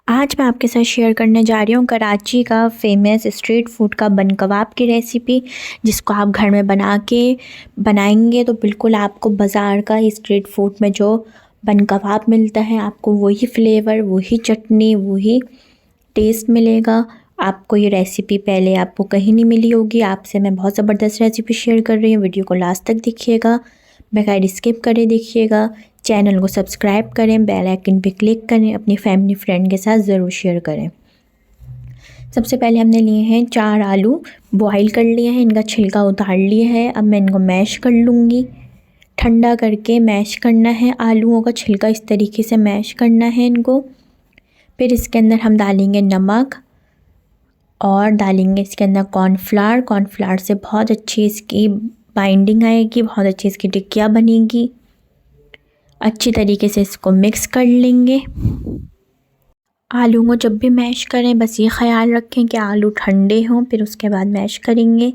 आज मैं आपके साथ शेयर करने जा रही हूँ कराची का फेमस स्ट्रीट फूड का बन कबाब की रेसिपी, जिसको आप घर में बनाएंगे तो बिल्कुल आपको बाज़ार का स्ट्रीट फूड में जो बन कबाब मिलता है आपको वही फ्लेवर, वही चटनी, वही टेस्ट मिलेगा। आपको ये रेसिपी पहले आपको कहीं नहीं मिली होगी। आपसे मैं बहुत ज़बरदस्त रेसिपी शेयर कर रही हूँ। वीडियो को लास्ट तक देखिएगा, बगैर स्किप करे देखिएगा। चैनल को सब्सक्राइब करें, बेल आइकन पे क्लिक करें, अपनी फैमिली फ्रेंड के साथ ज़रूर शेयर करें। सबसे पहले हमने लिए हैं 4 आलू, बॉईल कर लिए हैं, इनका छिलका उतार लिया है। अब मैं इनको मैश कर लूँगी। ठंडा करके मैश करना है, आलूओं का छिलका इस तरीके से मैश करना है इनको। फिर इसके अंदर हम डालेंगे नमक और डालेंगे इसके अंदर कॉर्नफ्लावर। कॉर्नफ्लावर से बहुत अच्छी इसकी बाइंडिंग आएगी, बहुत अच्छी इसकी टिक्कियाँ बनेगी। अच्छी तरीके से इसको मिक्स कर लेंगे। आलू को जब भी मैश करें बस ये ख़्याल रखें कि आलू ठंडे हों, फिर उसके बाद मैश करेंगे।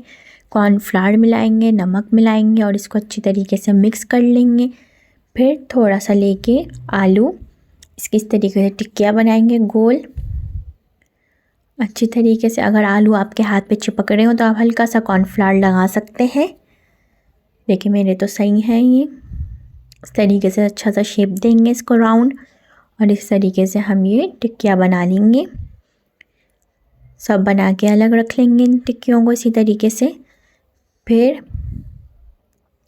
कॉर्नफ्लावर मिलाएंगे, नमक मिलाएंगे और इसको अच्छी तरीके से मिक्स कर लेंगे। फिर थोड़ा सा लेके आलू इसकी इस तरीके से टिक्कियाँ बनाएंगे गोल, अच्छी तरीके से। अगर आलू आपके हाथ पे चिपक रहे हो तो आप हल्का सा कॉर्नफ्लावर लगा सकते हैं। देखिए मेरे तो सही है ये। इस तरीके से अच्छा सा शेप देंगे इसको राउंड, और इस तरीके से हम ये टिक्कियाँ बना लेंगे। सब बना के अलग रख लेंगे इन टिक्कियों को इसी तरीके से। फिर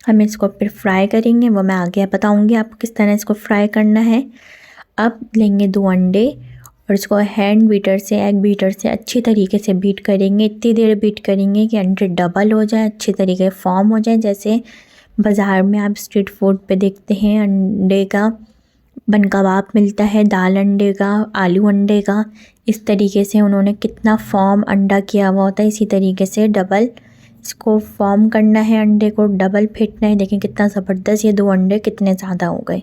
हम इसको फिर फ्राई करेंगे, वो मैं आगे बताऊंगी आपको किस तरह इसको फ्राई करना है। अब लेंगे 2 अंडे और इसको हैंड बीटर से, एग बीटर से अच्छी तरीके से बीट करेंगे। इतनी देर बीट करेंगे कि अंडे डबल हो जाए, अच्छी तरीके फॉर्म हो जाए। जैसे बाज़ार में आप स्ट्रीट फूड पे देखते हैं अंडे का बन कबाब मिलता है, दाल अंडे का, आलू अंडे का, इस तरीके से उन्होंने कितना फॉर्म अंडा किया हुआ होता है। इसी तरीके से डबल इसको फॉर्म करना है, अंडे को डबल फेंटना है। देखें कितना ज़बरदस्त, ये 2 अंडे कितने ज़्यादा हो गए।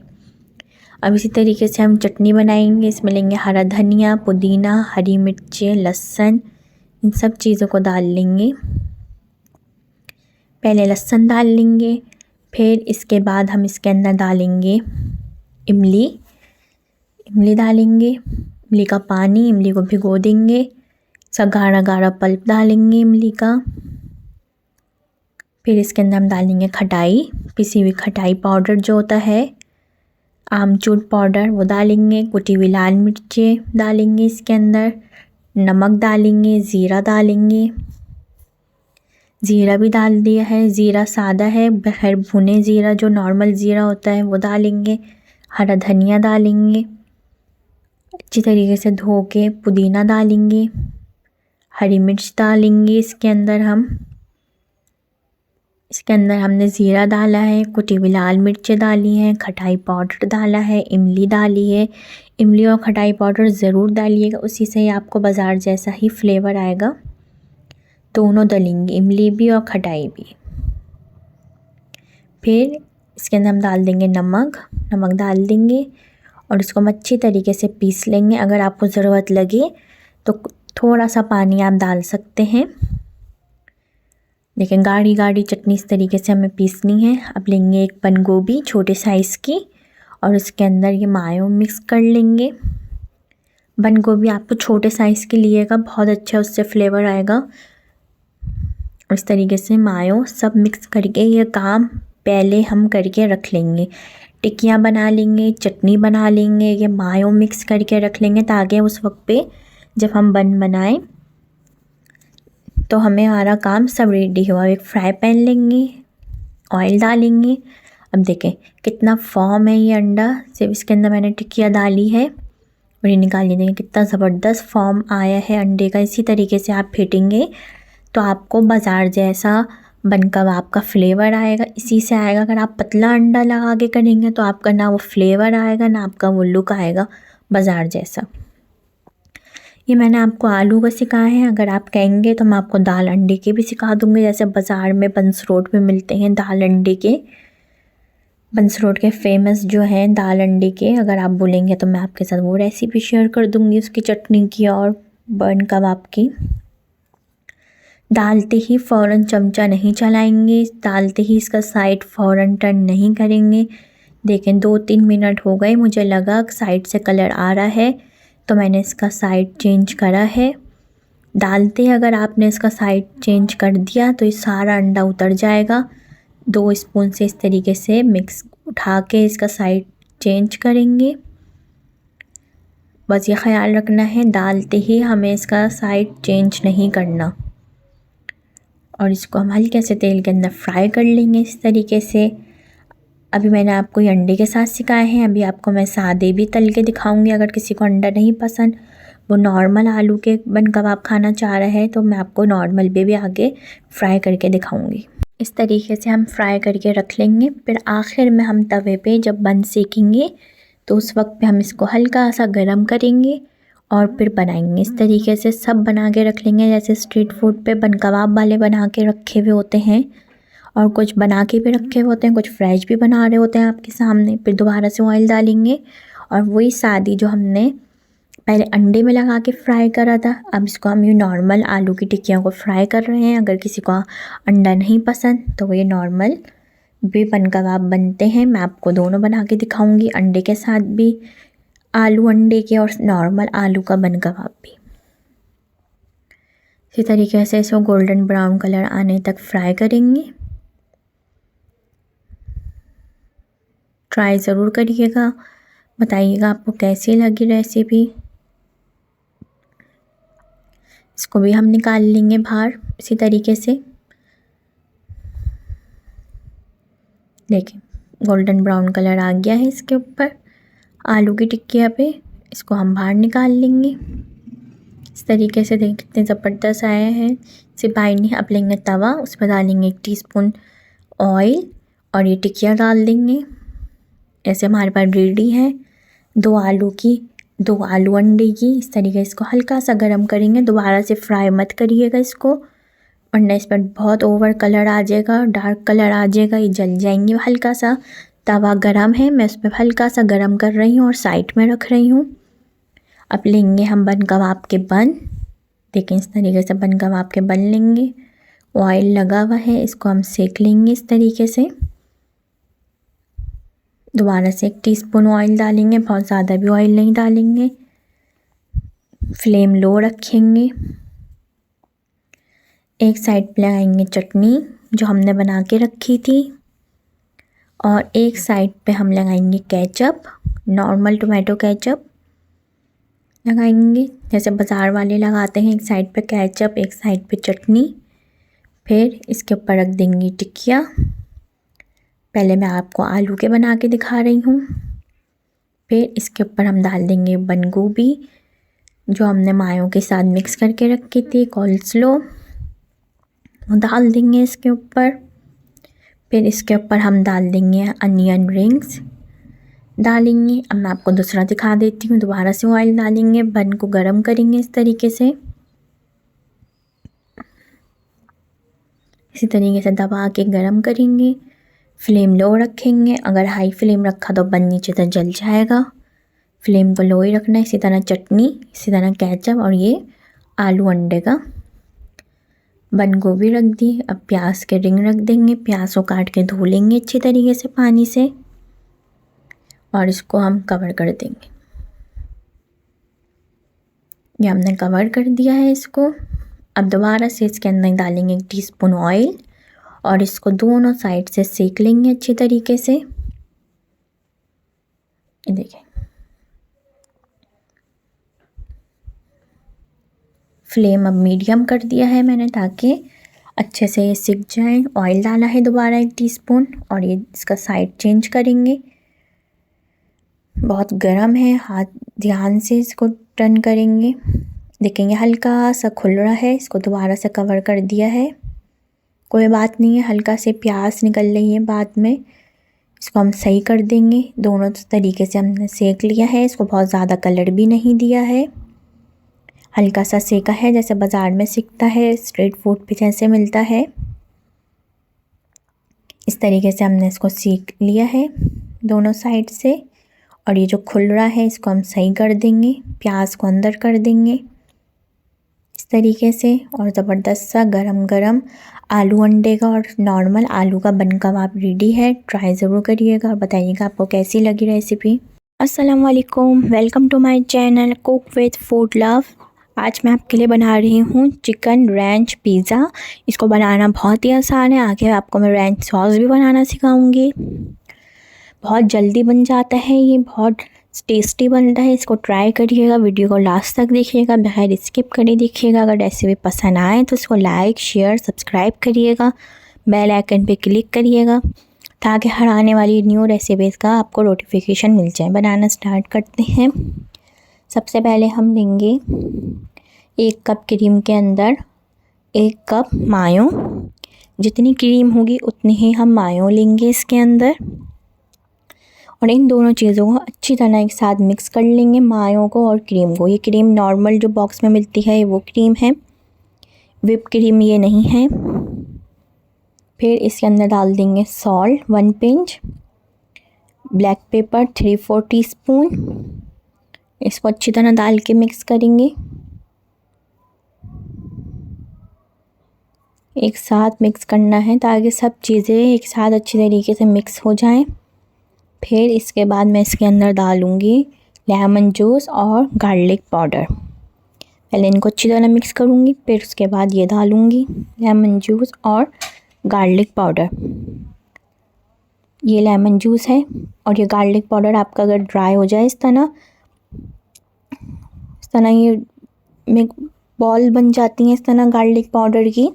अब इसी तरीके से हम चटनी बनाएंगे। इसमें लेंगे हरा धनिया, पुदीना, हरी मिर्चें, लहसुन, इन सब चीज़ों को डाल लेंगे। पहले लहसुन डाल लेंगे, फिर इसके बाद हम इसके अंदर डालेंगे इमली डालेंगे, इमली का पानी, इमली को भिगो देंगे। सब गाढ़ा गाढ़ा पल्प डालेंगे इमली का। फिर इसके अंदर हम डालेंगे खटाई, पिसी हुई खटाई पाउडर जो होता है, आमचूर पाउडर वो डालेंगे। कुटी हुई लाल मिर्चें डालेंगे इसके अंदर, नमक डालेंगे, ज़ीरा डालेंगे। ज़ीरा भी डाल दिया है, ज़ीरा सादा है, बगैर भुने ज़ीरा जो नॉर्मल ज़ीरा होता है वो डालेंगे। हरा धनिया डालेंगे, अच्छी तरीके से धो के पुदीना डालेंगे, हरी मिर्च डालेंगे इसके अंदर हमने ज़ीरा डाला है, कुटी हुई लाल मिर्चें डाली हैं, खटाई पाउडर डाला है, इमली डाली है। इमली और खटाई पाउडर ज़रूर डालिएगा, उसी से ही आपको बाज़ार जैसा ही फ्लेवर आएगा। दोनों डालेंगे, इमली भी और खटाई भी। फिर इसके अंदर हम डाल देंगे नमक डाल देंगे और इसको हम अच्छी तरीके से पीस लेंगे। अगर आपको ज़रूरत लगे तो थोड़ा सा पानी आप डाल सकते हैं। देखें गाढ़ी गाढ़ी चटनी इस तरीके से हमें पीसनी है। अब लेंगे एक बंद गोभी छोटे साइज़ की और इसके अंदर ये मायो मिक्स कर लेंगे। बंद गोभी आपको छोटे साइज़ की लिएगा, बहुत अच्छा उससे फ्लेवर आएगा। इस तरीके से मायो सब मिक्स करके ये काम पहले हम करके रख लेंगे। टिक्कियाँ बना लेंगे, चटनी बना लेंगे, ये मायो मिक्स करके रख लेंगे ताकि उस वक्त पे जब हम बनाएं तो हमें हमारा काम सब रेडी हुआ। एक फ्राई पैन लेंगे, ऑयल डालेंगे। अब देखें कितना फॉर्म है ये अंडा, सिर्फ इसके अंदर मैंने टिक्कियाँ डाली है और ये निकाल लेंगे। कितना ज़बरदस्त फॉर्म आया है अंडे का। इसी तरीके से आप फेंटेंगे तो आपको बाज़ार जैसा बन कबाब का फ्लेवर आएगा, इसी से आएगा। अगर आप पतला अंडा लगा के करेंगे तो आपका ना वो फ्लेवर आएगा ना आपका वो लुक आएगा बाज़ार जैसा। ये मैंने आपको आलू का सिखाया है, अगर आप कहेंगे तो मैं आपको दाल अंडे के भी सिखा दूँगी। जैसे बाज़ार में बंस रोड में मिलते हैं दाल अंडे के, बंस रोड के फेमस जो हैं दाल अंडे के, अगर आप बोलेंगे तो मैं आपके साथ वो रेसिपी शेयर कर दूँगी उसकी चटनी की और बन कबाब की। डालते ही फ़ौरन चमचा नहीं चलाएंगे, डालते ही इसका साइड फ़ौरन टर्न नहीं करेंगे। देखें 2-3 मिनट हो गए, मुझे लगा साइड से कलर आ रहा है तो मैंने इसका साइड चेंज करा है। डालते अगर आपने इसका साइड चेंज कर दिया तो ये सारा अंडा उतर जाएगा। 2 स्पून से इस तरीके से मिक्स उठा के इसका साइड चेंज करेंगे। बस ये ख़्याल रखना है डालते ही हमें इसका साइड चेंज नहीं करना। और इसको हम हल्के से तेल के अंदर फ्राई कर लेंगे इस तरीके से। अभी मैंने आपको ये अंडे के साथ सिखाए हैं, अभी आपको मैं सादे भी तल के दिखाऊंगी। अगर किसी को अंडा नहीं पसंद, वो नॉर्मल आलू के बन कबाब खाना चाह रहा है, तो मैं आपको नॉर्मल भी आगे फ्राई करके दिखाऊंगी। इस तरीके से हम फ्राई करके रख लेंगे। फिर आखिर में हम तवे पे जब बन सेकेंगे तो उस वक्त पे हम इसको हल्का सा गरम करेंगे और फिर बनाएंगे। इस तरीके से सब बना के रख लेंगे, जैसे स्ट्रीट फूड पे बन कबाब वाले बना के रखे हुए होते हैं, और कुछ बना के भी रखे हुए होते हैं, कुछ फ्रेश भी बना रहे होते हैं आपके सामने। फिर दोबारा से ऑयल डालेंगे और वही सादी जो हमने पहले अंडे में लगा के फ्राई करा था, अब इसको हम ये नॉर्मल आलू की टिक्कियों को फ्राई कर रहे हैं। अगर किसी को अंडा नहीं पसंद तो ये नॉर्मल भी बन कबाब बनते हैं। मैं आपको दोनों बना के दिखाऊंगी, अंडे के साथ भी आलू अंडे के और नॉर्मल आलू का बन कबाब भी। इसी तरीके से इसको गोल्डन ब्राउन कलर आने तक फ्राई करेंगे। ट्राई ज़रूर करिएगा, बताइएगा आपको कैसी लगी रेसिपी। इसको भी हम निकाल लेंगे बाहर इसी तरीके से। देखिए गोल्डन ब्राउन कलर आ गया है इसके ऊपर आलू की टिक्किया पे। इसको हम बाहर निकाल लेंगे इस तरीके से। देखिए कितने ज़बरदस्त आए हैं। सिपाही नहीं, अब लेंगे तवा, उस पर डालेंगे 1 टीस्पून ऑयल और ये टिक्किया डाल देंगे। ऐसे हमारे पास रेडी है 2 आलू अंडे की। इस तरीके से इसको हल्का सा गरम करेंगे, दोबारा से फ्राई मत करिएगा इसको, वरना इस पर बहुत ओवर कलर आ जाएगा, डार्क कलर आ जाएगा, ये जल जाएंगे। हल्का सा तवा गरम है, मैं उस पर हल्का सा गरम कर रही हूँ और साइड में रख रही हूँ। अब लेंगे हम बन कबाब के बन। देखें इस तरीके से बन कबाब के बन लेंगे। ऑयल लगा हुआ है, इसको हम सेक लेंगे इस तरीके से। दोबारा से 1 टीस्पून ऑयल डालेंगे, बहुत ज़्यादा भी ऑयल नहीं डालेंगे। फ्लेम लो रखेंगे। एक साइड पे लगाएंगे चटनी जो हमने बना के रखी थी, और एक साइड पे हम लगाएंगे केचप, नॉर्मल टोमेटो केचप लगाएंगे जैसे बाज़ार वाले लगाते हैं। एक साइड पे केचप, एक साइड पे चटनी। फिर इसके ऊपर रख देंगे टिक्किया। पहले मैं आपको आलू के बना के दिखा रही हूँ। फिर इसके ऊपर हम डाल देंगे बंद गोभी जो हमने मायों के साथ मिक्स करके रखी थी, कॉल्स्लो वो डाल देंगे इसके ऊपर। फिर इसके ऊपर हम डाल देंगे अनियन रिंग्स डालेंगे। अब मैं आपको दूसरा दिखा देती हूँ। दोबारा से ऑयल डालेंगे, बन को गरम करेंगे इस तरीके से। इसी तरीके से दबा के गरम करेंगे। फ्लेम लो रखेंगे, अगर हाई फ्लेम रखा तो बन नीचे तक जल जाएगा। फ्लेम को लो ही रखना है। इसी तरह चटनी, इसी तरह केचप और ये आलू अंडे का बंद गोभी रख दी। अब प्याज के रिंग रख देंगे, प्याज को काट के धो लेंगे अच्छी तरीके से पानी से, और इसको हम कवर कर देंगे। ये हमने कवर कर दिया है इसको। अब दोबारा से इसके अंदर डालेंगे 1 टीस्पून ऑयल और इसको दोनों साइड से सेक लेंगे अच्छी तरीके से। देखिए फ्लेम अब मीडियम कर दिया है मैंने ताकि अच्छे से ये सिक जाए। ऑयल डाला है दोबारा 1 टीस्पून और ये इसका साइड चेंज करेंगे। बहुत गर्म है, हाथ ध्यान से इसको टर्न करेंगे। देखेंगे हल्का सा खुल रहा है, इसको दोबारा से कवर कर दिया है। कोई बात नहीं है, हल्का से प्यास निकल रही है बाद में, इसको हम सही कर देंगे। दोनों तरीके से हमने सेक लिया है, इसको बहुत ज़्यादा कलर भी नहीं दिया है, हल्का सा सेका है जैसे बाज़ार में सिकता है, स्ट्रीट फूड पे जैसे मिलता है। इस तरीके से हमने इसको सेक लिया है दोनों साइड से, और ये जो खुल रहा है इसको हम सही कर देंगे, प्याज को अंदर कर देंगे इस तरीके से। और ज़बरदस्त सा गरम गरम आलू अंडे का और नॉर्मल आलू का बन कबाब रेडी है। ट्राई ज़रूर करिएगा और बताइएगा आपको कैसी लगी रेसिपी। अस्सलाम वालेकुम, welcome to my channel cook with food love. आज मैं आपके लिए बना रही हूँ चिकन रैंच पिज़्ज़ा। इसको बनाना बहुत ही आसान है। आगे आपको मैं रैंच सॉस भी बनाना सिखाऊंगी। बहुत जल्दी बन जाता है, ये बहुत टेस्टी बनता है। इसको ट्राई करिएगा, वीडियो को लास्ट तक देखिएगा, बगैर स्किप करे देखिएगा। अगर रेसिपी पसंद आए तो इसको लाइक शेयर सब्सक्राइब करिएगा, बेल आइकन पे क्लिक करिएगा ताकि हर आने वाली न्यू रेसिपीज़ का आपको नोटिफिकेशन मिल जाए। बनाना स्टार्ट करते हैं। सबसे पहले हम लेंगे 1 कप क्रीम के अंदर 1 कप मायो। जितनी क्रीम होगी उतनी ही हम मायो लेंगे इसके अंदर, और इन दोनों चीज़ों को अच्छी तरह एक साथ मिक्स कर लेंगे, मायो को और क्रीम को। ये क्रीम नॉर्मल जो बॉक्स में मिलती है वो क्रीम है, व्हिप क्रीम ये नहीं है। फिर इसके अंदर डाल देंगे salt 1 pinch, black pepper 3/4 teaspoon. इसको अच्छी तरह डाल के मिक्स करेंगे, एक साथ मिक्स करना है ताकि सब चीज़ें एक साथ अच्छी तरीके से मिक्स हो जाएं। फिर इसके बाद मैं इसके अंदर डालूँगी लेमन जूस और गार्लिक पाउडर। पहले इनको अच्छी तरह मिक्स करूँगी, फिर उसके बाद ये डालूँगी लेमन जूस और गार्लिक पाउडर। ये लेमन जूस है और ये गार्लिक पाउडर आपका अगर ड्राई हो जाए इस तरह ये में बॉल बन जाती हैं इस तरह गार्लिक पाउडर की,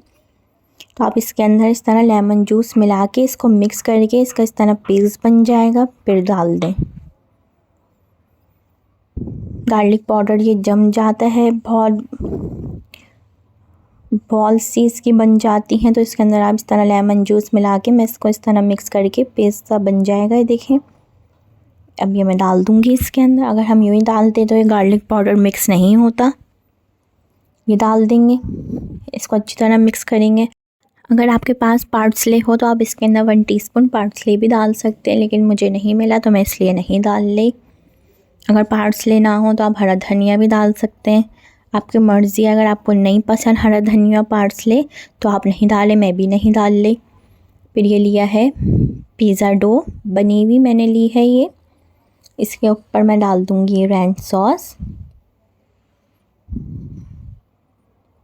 तो आप इसके अंदर इस तरह लेमन जूस मिला के इसको मिक्स करके इसका इस तरह पेस्ट बन जाएगा, फिर डाल दें। गार्लिक पाउडर ये जम जाता है, बहुत बॉल सी इसकी बन जाती हैं, तो इसके अंदर आप इस तरह लेमन जूस मिला के मैं इसको इस तरह मिक्स करके पेस्ट सा बन जाएगा। ये देखें, अब ये मैं डाल दूँगी इसके अंदर। अगर हम यूँ ही डालते तो ये गार्लिक पाउडर मिक्स नहीं होता। ये डाल देंगे, इसको अच्छी तरह मिक्स करेंगे। अगर आपके पास पार्सले हो तो आप इसके अंदर 1 टीस्पून पार्सले भी डाल सकते हैं, लेकिन मुझे नहीं मिला तो मैं इसलिए नहीं डाल ली। अगर पार्सले ना हो तो आप हरा धनिया भी डाल सकते हैं, आपकी मर्ज़ी। अगर आपको नहीं पसंद हरा धनिया पार्सले तो आप नहीं डालें, मैं भी नहीं डाल ली। फिर ये लिया है पिज़्ज़ा डो बनी हुई मैंने ली है ये। इसके ऊपर मैं डाल दूँगी रैंच सॉस।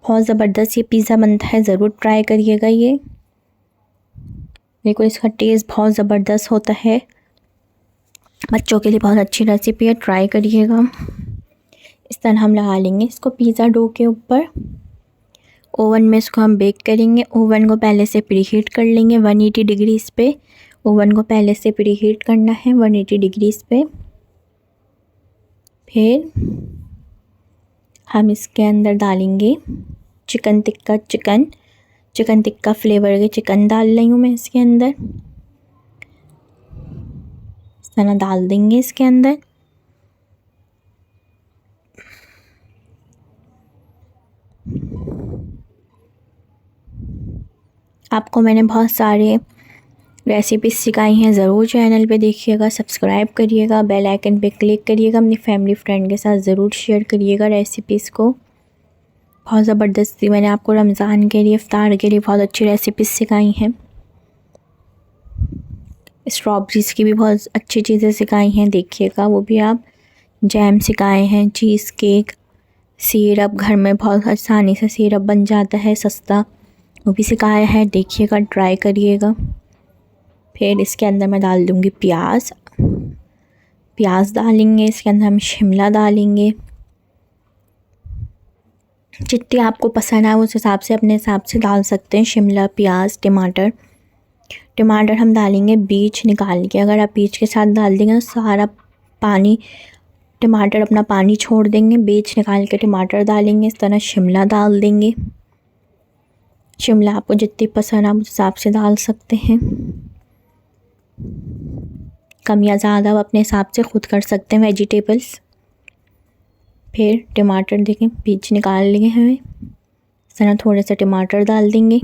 बहुत ज़बरदस्त ये पिज़्ज़ा बनता है, ज़रूर ट्राई करिएगा। ये बिल्कुल इसका टेस्ट बहुत ज़बरदस्त होता है, बच्चों के लिए बहुत अच्छी रेसिपी है, ट्राई करिएगा। इस तरह हम लगा लेंगे इसको पिज़्ज़ा डो के ऊपर। ओवन में इसको हम बेक करेंगे। ओवन को पहले से प्रीहीट कर लेंगे 180 डिग्रीज़ पे। ओवन को पहले से प्रीहीट करना है 180 डिग्रीज़ पे। फिर हम इसके अंदर डालेंगे चिकन टिक्का फ्लेवर के चिकन डाल रही हूँ मैं इसके अंदर। इस तरह डाल देंगे इसके अंदर। आपको मैंने बहुत सारे रेसिपीज़ सिखाई हैं, ज़रूर चैनल पे देखिएगा, सब्सक्राइब करिएगा, बेल आइकन पे क्लिक करिएगा, अपनी फैमिली फ्रेंड के साथ ज़रूर शेयर करिएगा रेसिपीज़ को। बहुत ज़बरदस्ती मैंने आपको रमज़ान के लिए इफ्तार के लिए बहुत अच्छी रेसिपीज़ सिखाई हैं। स्ट्रॉबेरीज़ की भी बहुत अच्छी चीज़ें सिखाई हैं, देखिएगा वो भी आप। जैम सिखाए हैं, चीज़ केक, सिरप घर में बहुत आसानी से सिरप बन जाता है सस्ता, वो भी सिखाया है, देखिएगा, ट्राई करिएगा। फिर इसके अंदर मैं डाल दूँगी प्याज डालेंगे इसके अंदर, हम शिमला डालेंगे। जितनी आपको पसंद है उस हिसाब से अपने हिसाब से डाल सकते हैं, शिमला, प्याज, टमाटर हम डालेंगे बीज निकाल के। अगर आप बीज के साथ डाल देंगे तो सारा पानी टमाटर अपना पानी छोड़ देंगे। बीज निकाल के टमाटर डालेंगे। इस तरह शिमला डाल देंगे। शिमला आपको जितनी पसंद आप उस हिसाब से डाल सकते हैं, कम या ज़्यादा आप अपने हिसाब से खुद कर सकते हैं वेजिटेबल्स। फिर टमाटर देखें बीज निकाल लिए हैं, इस तरह थोड़े से टमाटर डाल देंगे।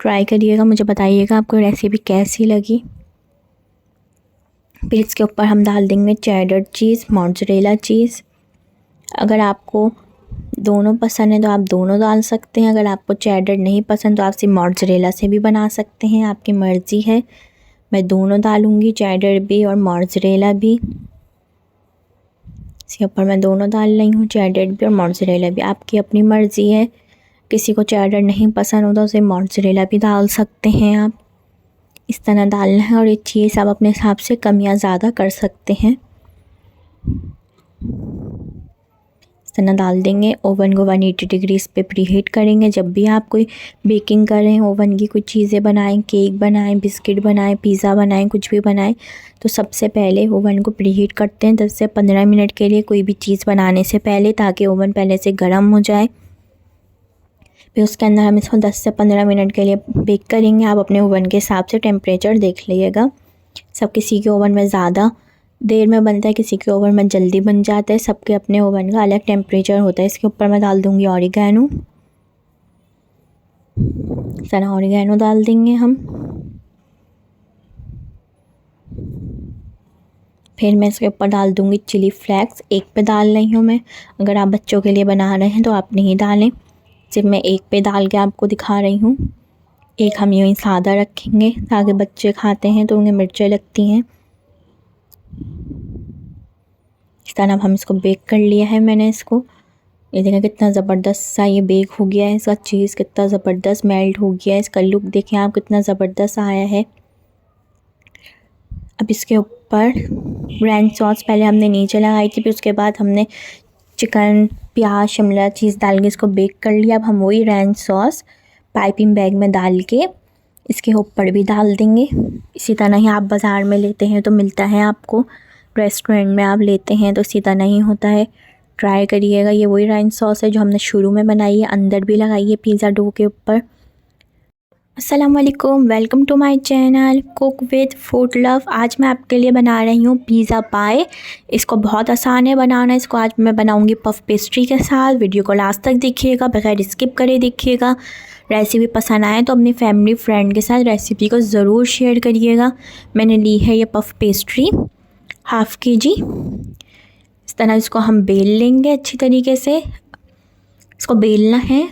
ट्राई करिएगा, मुझे बताइएगा आपको रेसिपी कैसी लगी। फिर इसके ऊपर हम डाल देंगे चेडर चीज़, मोज़रेला चीज़। अगर आपको दोनों पसंद है तो आप दोनों डाल सकते हैं। अगर आपको चेडर नहीं पसंद तो आप सिर्फ मोज़रेला से भी बना सकते हैं, आपकी मर्ज़ी है। मैं दोनों डालूँगी, चेडर भी और मोज़रेला भी। इसके ऊपर मैं दोनों डाल रही हूँ, चेडर भी और मोज़रेला भी। आपकी अपनी मर्ज़ी है, किसी को चेडर नहीं पसंद होता उसे मोज़रेला भी डाल सकते हैं आप। इस तरह डालना है और ये चीज़ आप अपने हिसाब से कम या ज़्यादा कर सकते हैं। इस तरह डाल देंगे। ओवन को 180 डिग्री पे प्रीहीट करेंगे। जब भी आप कोई बेकिंग करें, ओवन की कुछ चीज़ें बनाएं, केक बनाएं, बिस्किट बनाएं, पिज़्ज़ा बनाएं, कुछ भी बनाएं, तो सबसे पहले ओवन को प्रीहीट करते हैं 10 से 15 मिनट के लिए, कोई भी चीज़ बनाने से पहले, ताकि ओवन पहले से गर्म हो जाए। फिर उसके अंदर हम इसको 10 से 15 मिनट के लिए बेक करेंगे। आप अपने ओवन के हिसाब से टेम्परेचर देख लीजिएगा। सब किसी के ओवन में ज़्यादा देर में बनता है, किसी के ओवन में जल्दी बन जाता है, सबके अपने ओवन का अलग टेम्परेचर होता है। इसके ऊपर मैं डाल दूँगी ऑरिगेनो। सारा ऑरिगेनो डाल देंगे हम। फिर मैं इसके ऊपर डाल दूँगी चिली फ्लेक्स। एक पे डाल रही हूँ मैं, अगर आप बच्चों के लिए बना रहे हैं तो आप नहीं डालें, सिर्फ मैं एक पे डाल के आपको दिखा रही हूँ। एक हम यूँ सादा रखेंगे ताकि बच्चे खाते हैं तो उन्हें मिर्चें लगती हैं। इस तरह हम इसको बेक कर लिया है मैंने इसको। ये देखें कितना ज़बरदस्त सा ये बेक हो गया है। इसका चीज़ कितना ज़बरदस्त मेल्ट हो गया है। इसका लुक देखें आप कितना ज़बरदस्त आया है। अब इसके ऊपर रैंच सॉस पहले हमने नीचे लगाई थी, फिर उसके बाद हमने चिकन, प्याज, शिमला चीज़ डाल के इसको बेक कर लिया। अब हम वही रैंच सॉस पाइपिंग बैग में डाल के इसके ऊपर भी डाल देंगे। इसी तरह ही आप बाज़ार में लेते हैं तो मिलता है आपको, रेस्टोरेंट में आप लेते हैं तो इसी तरह ही होता है। ट्राई करिएगा। ये वही रैंच सॉस है जो हमने शुरू में बनाई है, अंदर भी लगाई है पिज़्ज़ा डो के ऊपर। अस्सलाम वालेकुम, welcome to my channel cook with food love. आज मैं आपके लिए बना रही हूँ पिज़्ज़ा पाए। इसको बहुत आसान है बनाना। इसको आज मैं बनाऊँगी पफ पेस्ट्री के साथ। वीडियो को लास्ट तक देखिएगा, बगैर स्किप करे देखिएगा। रेसिपी पसंद आए तो अपनी फैमिली फ्रेंड के साथ रेसिपी को ज़रूर शेयर करिएगा। मैंने ली है ये पफ पेस्ट्री ½ kg। इस तरह इसको हम बेल लेंगे अच्छी तरीके से। इसको बेलना है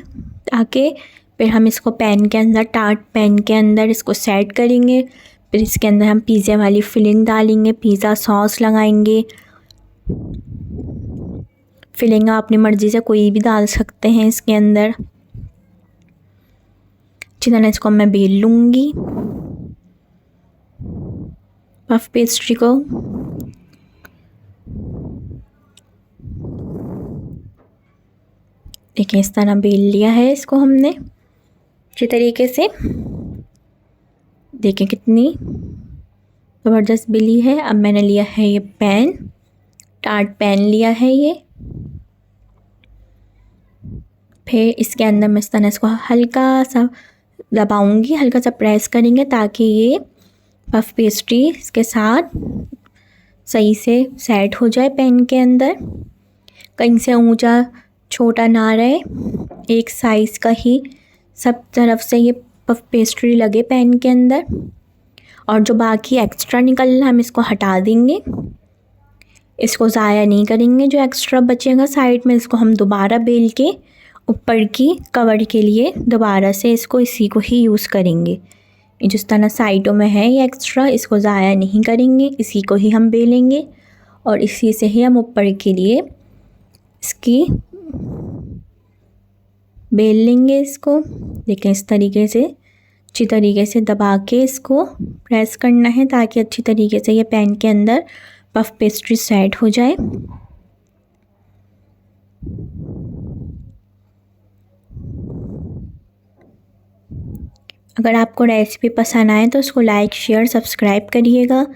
ताकि फिर हम इसको पैन के अंदर, टार्ट पैन के अंदर इसको सेट करेंगे। फिर इसके अंदर हम पिज़्ज़ा वाली फिलिंग डालेंगे, पिज़्ज़ा सॉस लगाएंगे। फिलिंग आप अपनी मर्ज़ी से कोई भी डाल सकते हैं इसके अंदर। अच्छी तरह इसको मैं बेल लूँगी पफ पेस्ट्री को। देखिए इस तरह बेल लिया है इसको हमने अच्छी तरीके से। देखें कितनी ज़बरदस्त बेली है। अब मैंने लिया है ये पैन, टार्ट पैन लिया है ये। फिर इसके अंदर मैं इस तरह इसको हल्का सा दबाऊंगी, हल्का सा प्रेस करेंगे ताकि ये पफ पेस्ट्री इसके साथ सही से सेट हो जाए पैन के अंदर। कहीं से ऊंचा छोटा ना रहे, एक साइज़ का ही सब तरफ से ये पफ पेस्ट्री लगे पैन के अंदर। और जो बाकी एक्स्ट्रा निकलना हम इसको हटा देंगे, इसको ज़ाया नहीं करेंगे। जो एक्स्ट्रा बचेगा साइड में, इसको हम दोबारा बेल के ऊपर की कवर के लिए दोबारा से इसको इसी को ही यूज़ करेंगे। जिस तरह साइडों में है ये एक्स्ट्रा, इसको ज़ाया नहीं करेंगे, इसी को ही हम बेलेंगे और इसी से ही हम ऊपर के लिए इसकी बेल लेंगे इसको। देखें इस तरीके से अच्छी तरीके से दबा के इसको प्रेस करना है ताकि अच्छी तरीके से ये पैन के अंदर पफ पेस्ट्री सेट हो जाए। अगर आपको रेसिपी पसंद आए तो उसको लाइक, शेयर, सब्सक्राइब करिएगा।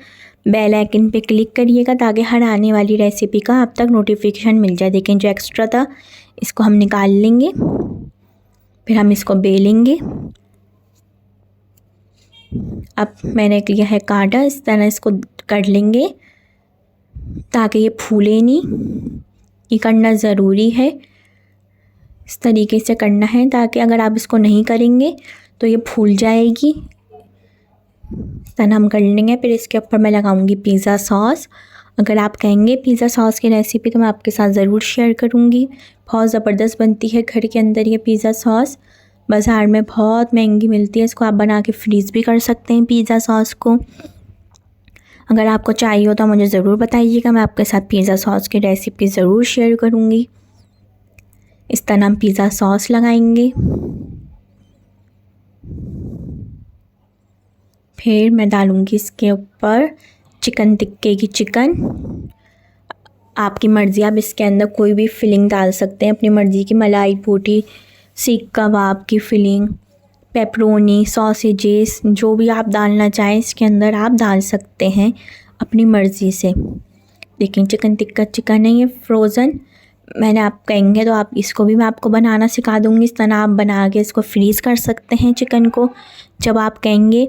बेल आइकन पे क्लिक करिएगा ताकि हर आने वाली रेसिपी का आप तक नोटिफिकेशन मिल जाए। देखें जो एक्स्ट्रा था इसको हम निकाल लेंगे, फिर हम इसको बेलेंगे। अब मैंने लिया है कांटा, इस तरह इसको कर लेंगे ताकि ये फूले नहीं। ये करना ज़रूरी है, इस तरीके से करना है ताकि अगर आप इसको नहीं करेंगे तो ये फूल जाएगी। इस तरह हम कर लेंगे। फिर इसके ऊपर मैं लगाऊंगी पिज़्ज़ा सॉस। अगर आप कहेंगे पिज़्ज़ा सॉस की रेसिपी तो मैं आपके साथ ज़रूर शेयर करूंगी। बहुत ज़बरदस्त बनती है घर के अंदर ये पिज़्ज़ा सॉस। बाज़ार में बहुत महंगी मिलती है, इसको आप बना के फ्रीज़ भी कर सकते हैं पिज़्ज़ा सॉस को। अगर आपको चाहिए हो तो मुझे ज़रूर बताइएगा, मैं आपके साथ पिज़्ज़ा सॉस की रेसिपी ज़रूर शेयर करूँगी। इस तरह हम पिज़्ज़ा सॉस लगाएंगे। फिर मैं डालूँगी इसके ऊपर चिकन टिक्के की चिकन। आपकी मर्ज़ी, आप इसके अंदर कोई भी फिलिंग डाल सकते हैं अपनी मर्ज़ी की, मलाई पूटी, सीख कबाब की फिलिंग, पेपरोनी, सॉसेजेस, जो भी आप डालना चाहें इसके अंदर आप डाल सकते हैं अपनी मर्ज़ी से। लेकिन चिकन टिक्का चिकन है ये फ्रोज़न, मैंने आप कहेंगे तो आप इसको भी मैं आपको बनाना सिखा दूँगी। इस तरह आप बना के इसको फ्रीज़ कर सकते हैं चिकन को, जब आप कहेंगे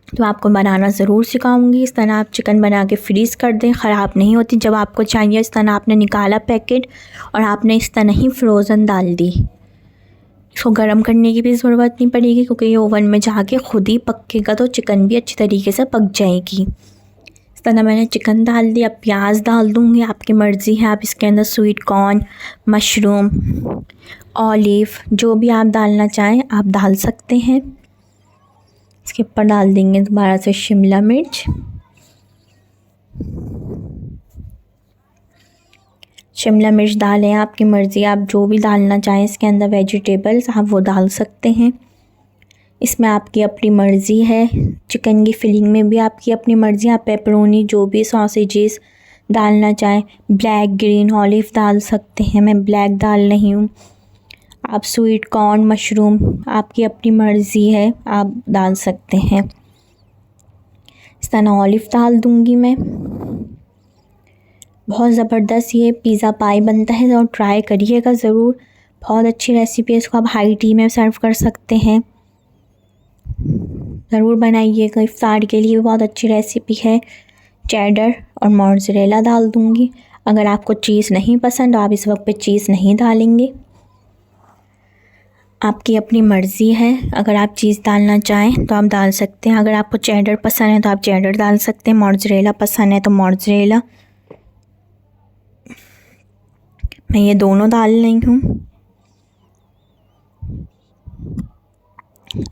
तो आपको बनाना ज़रूर सिखाऊंगी। इस तरह आप चिकन बना के फ्रीज़ कर दें, ख़राब नहीं होती। जब आपको चाहिए इस तरह आपने निकाला पैकेट और आपने इस तरह ही फ्रोज़न डाल दी। इसको गर्म करने की भी ज़रूरत नहीं पड़ेगी क्योंकि ये ओवन में जाके खुद ही पकेगा, तो चिकन भी अच्छी तरीके से पक जाएगी। इस तरह मैंने चिकन डाल दिया। अब प्याज डाल दूँगी, आपकी मर्ज़ी है, आप इसके अंदर स्वीट कॉर्न, मशरूम, ऑलिव, जो भी आप डालना चाहें आप डाल सकते हैं। इसके ऊपर डाल देंगे दोबारा से शिमला मिर्च, शिमला मिर्च डालें, आपकी मर्ज़ी, आप जो भी डालना चाहें इसके अंदर वेजिटेबल्स आप वो डाल सकते हैं। इसमें आपकी अपनी मर्ज़ी है, चिकन की फिलिंग में भी आपकी अपनी मर्ज़ी, आप पेपरोनी जो भी सॉसेजेस डालना चाहें, ब्लैक, ग्रीन, ऑलिव डाल सकते हैं, मैं ब्लैक डाल रही हूँ। आप स्वीट कॉर्न, मशरूम, आपकी अपनी मर्ज़ी है, आप डाल सकते हैं। इस तरह ऑलिव डाल दूँगी मैं। बहुत ज़बरदस्त ये पिज़्ज़ा पाई बनता है और ट्राई करिएगा ज़रूर, बहुत अच्छी रेसिपी है। इसको आप हाई टी में सर्व कर सकते हैं, ज़रूर बनाइएगा। इफ्तार के लिए बहुत अच्छी रेसिपी है। चेडर और मोज़रेला डाल दूँगी। अगर आपको चीज़ नहीं पसंद तो आप इस वक्त पे चीज़ नहीं डालेंगे, आपकी अपनी मर्ज़ी है। अगर आप चीज़ डालना चाहें तो आप डाल सकते हैं। अगर आपको चेडर पसंद है तो आप चेडर डाल सकते हैं, मोज़रेला पसंद है तो मोज़रेला। मैं ये दोनों डाल रही हूँ।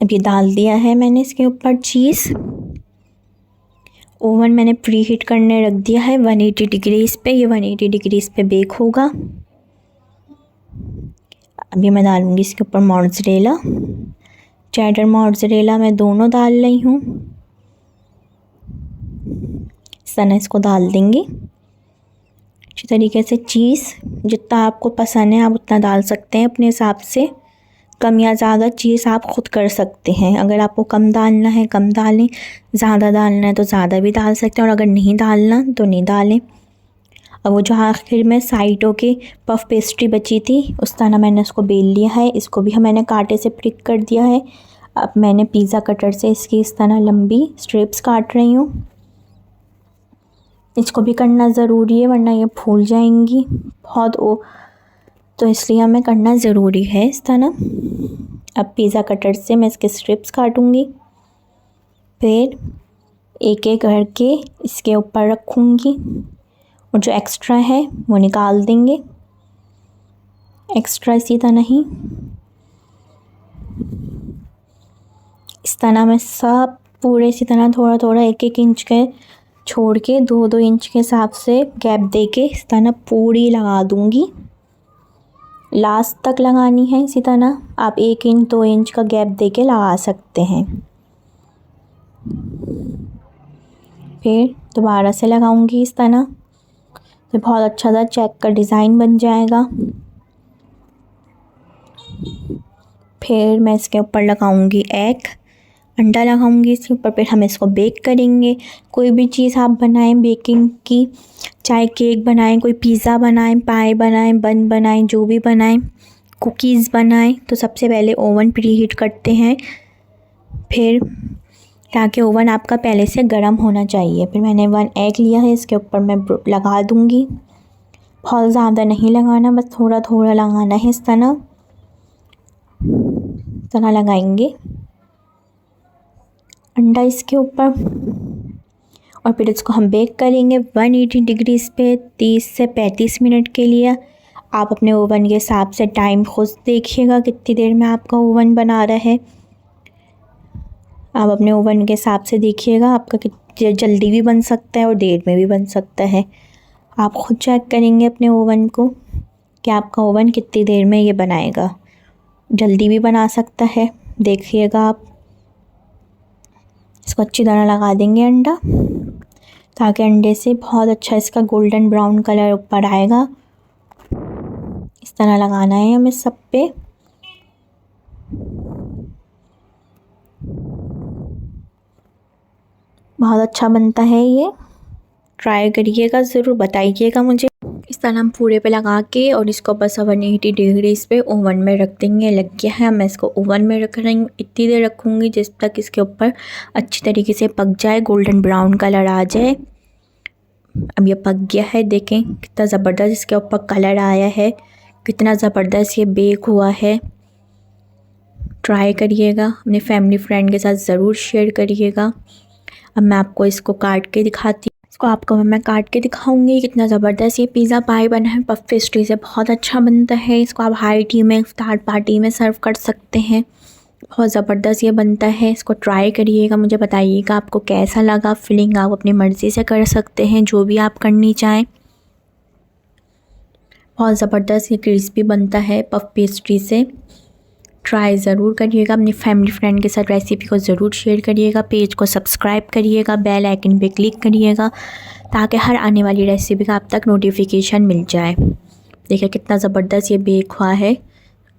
अब ये डाल दिया है मैंने इसके ऊपर चीज़। ओवन मैंने प्री हीट करने रख दिया है 180 डिग्रीज़ पे, ये 180 डिग्रीज़ पे बेक होगा। अभी मैं डालूँगी इसके ऊपर मोज़रेला, चेडर मोज़रेला मैं दोनों डाल रही हूँ। इस तरह इसको डाल देंगे अच्छी तरीके से। चीज़ जितना आपको पसंद है आप उतना डाल सकते हैं अपने हिसाब से, कम या ज़्यादा चीज़ आप ख़ुद कर सकते हैं। अगर आपको कम डालना है कम डालें, ज़्यादा डालना है तो ज़्यादा भी डाल सकते हैं, और अगर नहीं डालना तो नहीं डालें। अब वो जो आखिर में साइडों के पफ पेस्ट्री बची थी उस तरह मैंने उसको बेल लिया है, इसको भी मैंने कांटे से प्रिक कर दिया है। अब मैंने पिज़्ज़ा कटर से इसकी इस तरह लंबी स्ट्रिप्स काट रही हूँ। इसको भी करना ज़रूरी है वरना ये फूल जाएंगी बहुत, तो इसलिए हमें करना ज़रूरी है इस तरह। अब पिज़्ज़ा कटर से मैं इसके स्ट्रिप्स काटूँगी, फिर एक एक करके इसके ऊपर रखूँगी और जो एक्स्ट्रा है वो निकाल देंगे। एक्स्ट्रा इसी तरह ही इस तरह मैं सब पूरे इसी तरह थोड़ा थोड़ा एक एक इंच के छोड़ के 2-2 इंच के हिसाब से गैप दे के इस तरह पूरी लगा दूँगी। लास्ट तक लगानी है इसी तरह, आप 1 इंच 2 इंच का गैप दे के लगा सकते हैं। फिर दोबारा से लगाऊंगी इस तरह, तो बहुत अच्छा सा चेक का डिज़ाइन बन जाएगा। फिर मैं इसके ऊपर लगाऊंगी एग, अंडा लगाऊंगी इसके ऊपर। फिर हम इसको बेक करेंगे। कोई भी चीज़ आप बनाएं बेकिंग की, चाहे केक बनाएं, कोई पिज़्ज़ा बनाएं, पाई बनाएं, बन बनाएं, जो भी बनाएं, कुकीज़ बनाएं, तो सबसे पहले ओवन प्री हीट करते हैं, फिर ताकि ओवन आपका पहले से गर्म होना चाहिए। फिर मैंने 1 एग लिया है, इसके ऊपर मैं लगा दूँगी। बहुत ज़्यादा नहीं लगाना, बस थोड़ा थोड़ा लगाना है इस तरह लगाएंगे अंडा इसके ऊपर, और फिर इसको हम बेक करेंगे 180 डिग्रीज़ पे 30 से 35 मिनट के लिए। आप अपने ओवन के हिसाब से टाइम खुद देखिएगा कितनी देर में आपका ओवन बना रहा है। आप अपने ओवन के हिसाब से देखिएगा, आपका जल्दी भी बन सकता है और देर में भी बन सकता है। आप खुद चेक करेंगे अपने ओवन को कि आपका ओवन कितनी देर में ये बनाएगा। जल्दी भी बना सकता है, देखिएगा आप। इसको अच्छी तरह लगा देंगे अंडा, ताकि अंडे से बहुत अच्छा इसका गोल्डन ब्राउन कलर ऊपर आएगा। इस तरह लगाना है हमें सब पे। बहुत अच्छा बनता है ये, ट्राई करिएगा, ज़रूर बताइएगा मुझे। इस तरह हम पूरे पे लगा के और इसको बस 180 डिग्री पे ओवन में रख देंगे। लग गया है, मैं इसको ओवन में रख रही हूँ। इतनी देर रखूँगी जिस तक इसके ऊपर अच्छी तरीके से पक जाए, गोल्डन ब्राउन कलर आ जाए। अब ये पक गया है, देखें कितना ज़बरदस्त इसके ऊपर कलर आया है, कितना ज़बरदस्त ये बेक हुआ है। ट्राई करिएगा, अपने फैमिली फ्रेंड के साथ ज़रूर शेयर करिएगा। अब मैं आपको इसको काट के दिखाती हूँ। इसको आपको मैं काट के दिखाऊंगी। कितना ज़बरदस्त ये पिज़्ज़ा पाई बना है, पफ पेस्ट्री से बहुत अच्छा बनता है। इसको आप हाई टी में, इफ्तार पार्टी में सर्व कर सकते हैं। बहुत ज़बरदस्त ये बनता है। इसको ट्राई करिएगा, मुझे बताइएगा आपको कैसा लगा। फिलिंग आप अपनी मर्ज़ी से कर सकते हैं, जो भी आप करनी चाहें। बहुत ज़बरदस्त ये क्रिस्पी बनता है पफ पेस्ट्री से। ट्राई ज़रूर करिएगा, अपनी फैमिली फ्रेंड के साथ रेसिपी को ज़रूर शेयर करिएगा। पेज को सब्सक्राइब करिएगा, बेल आइकन पे क्लिक करिएगा, ताकि हर आने वाली रेसिपी का आप तक नोटिफिकेशन मिल जाए। देखिए कितना ज़बरदस्त ये बेक हुआ है।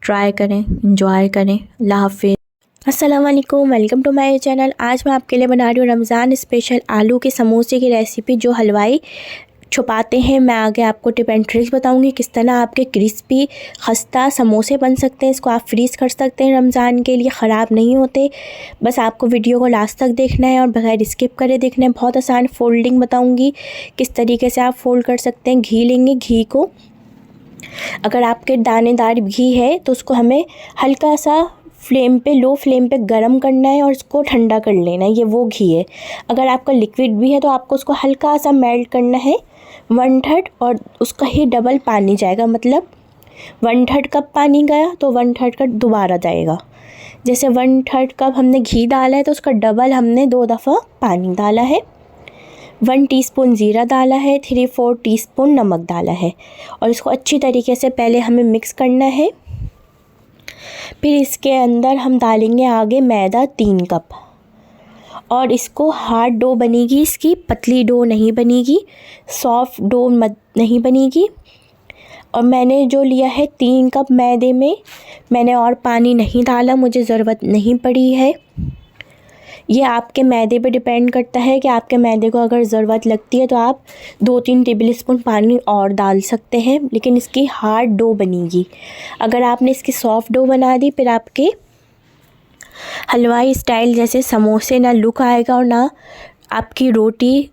ट्राई करें, इंजॉय करें। अल्लाह हाफ़िज़। अस्सलाम वालेकुम, वेलकम टू माय चैनल। आज मैं आपके लिए बना रही हूँ रमज़ान स्पेशल आलू के समोसे की रेसिपी, जो हलवाई छुपाते हैं। मैं आगे आपको टिप एंड ट्रिक्स बताऊंगी किस तरह आपके क्रिस्पी खस्ता समोसे बन सकते हैं। इसको आप फ्रीज़ कर सकते हैं, रमज़ान के लिए ख़राब नहीं होते। बस आपको वीडियो को लास्ट तक देखना है और बगैर स्किप करे देखना है। बहुत आसान फोल्डिंग बताऊंगी किस तरीके से आप फोल्ड कर सकते हैं। घी लेंगे, घी को अगर आपके दानेदार घी है तो उसको हमें हल्का सा फ्लेम पे, लो फ्लेम पे गरम करना है और इसको ठंडा कर लेना है। ये वो घी है। अगर आपका लिक्विड भी है तो आपको उसको हल्का सा मेल्ट करना है, 1/3, और उसका ही डबल पानी जाएगा। मतलब 1/3 कप पानी गया तो 1/3 कप दोबारा जाएगा। जैसे 1/3 कप हमने घी डाला है तो उसका डबल हमने 2 दफ़ा पानी डाला है। 1 टीस्पून ज़ीरा डाला है, 3/4 टीस्पून नमक डाला है, और इसको अच्छी तरीके से पहले हमें मिक्स करना है। फिर इसके अंदर हम डालेंगे आगे मैदा 3 कप, और इसको हार्ड डो बनेगी, इसकी पतली डो नहीं बनेगी, सॉफ्ट डो नहीं बनेगी। और मैंने जो लिया है 3 कप मैदे में मैंने और पानी नहीं डाला, मुझे ज़रूरत नहीं पड़ी है। ये आपके मैदे पे डिपेंड करता है कि आपके मैदे को अगर ज़रूरत लगती है तो आप 2-3 टेबल स्पून पानी और डाल सकते हैं, लेकिन इसकी हार्ड डो बनेगी। अगर आपने इसकी सॉफ्ट डो बना दी, फिर आपके हलवाई स्टाइल जैसे समोसे ना लुक आएगा, और ना आपकी रोटी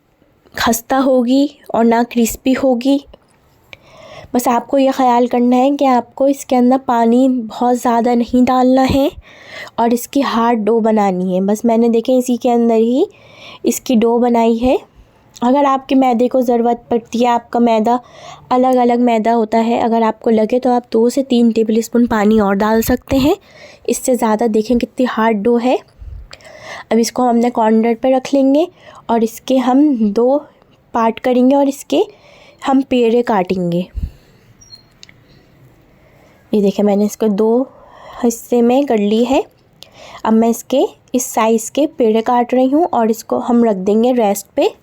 खस्ता होगी और ना क्रिस्पी होगी। बस आपको ये ख़याल करना है कि आपको इसके अंदर पानी बहुत ज़्यादा नहीं डालना है और इसकी हार्ड डो बनानी है। बस मैंने देखें इसी के अंदर ही इसकी डो बनाई है। अगर आपके मैदे को ज़रूरत पड़ती है, आपका मैदा अलग अलग मैदा होता है, अगर आपको लगे तो आप 2 से 3 टेबल स्पून पानी और डाल सकते हैं। इससे ज़्यादा देखें कितनी हार्ड डो है। अब इसको हमने कॉर्नर पे रख लेंगे और इसके हम 2 पार्ट करेंगे और इसके हम पेड़े काटेंगे। ये देखें मैंने इसको 2 हिस्से में कर ली है। अब मैं इसके इस साइज़ के पेड़े काट रही हूँ और इसको हम रख देंगे रेस्ट पे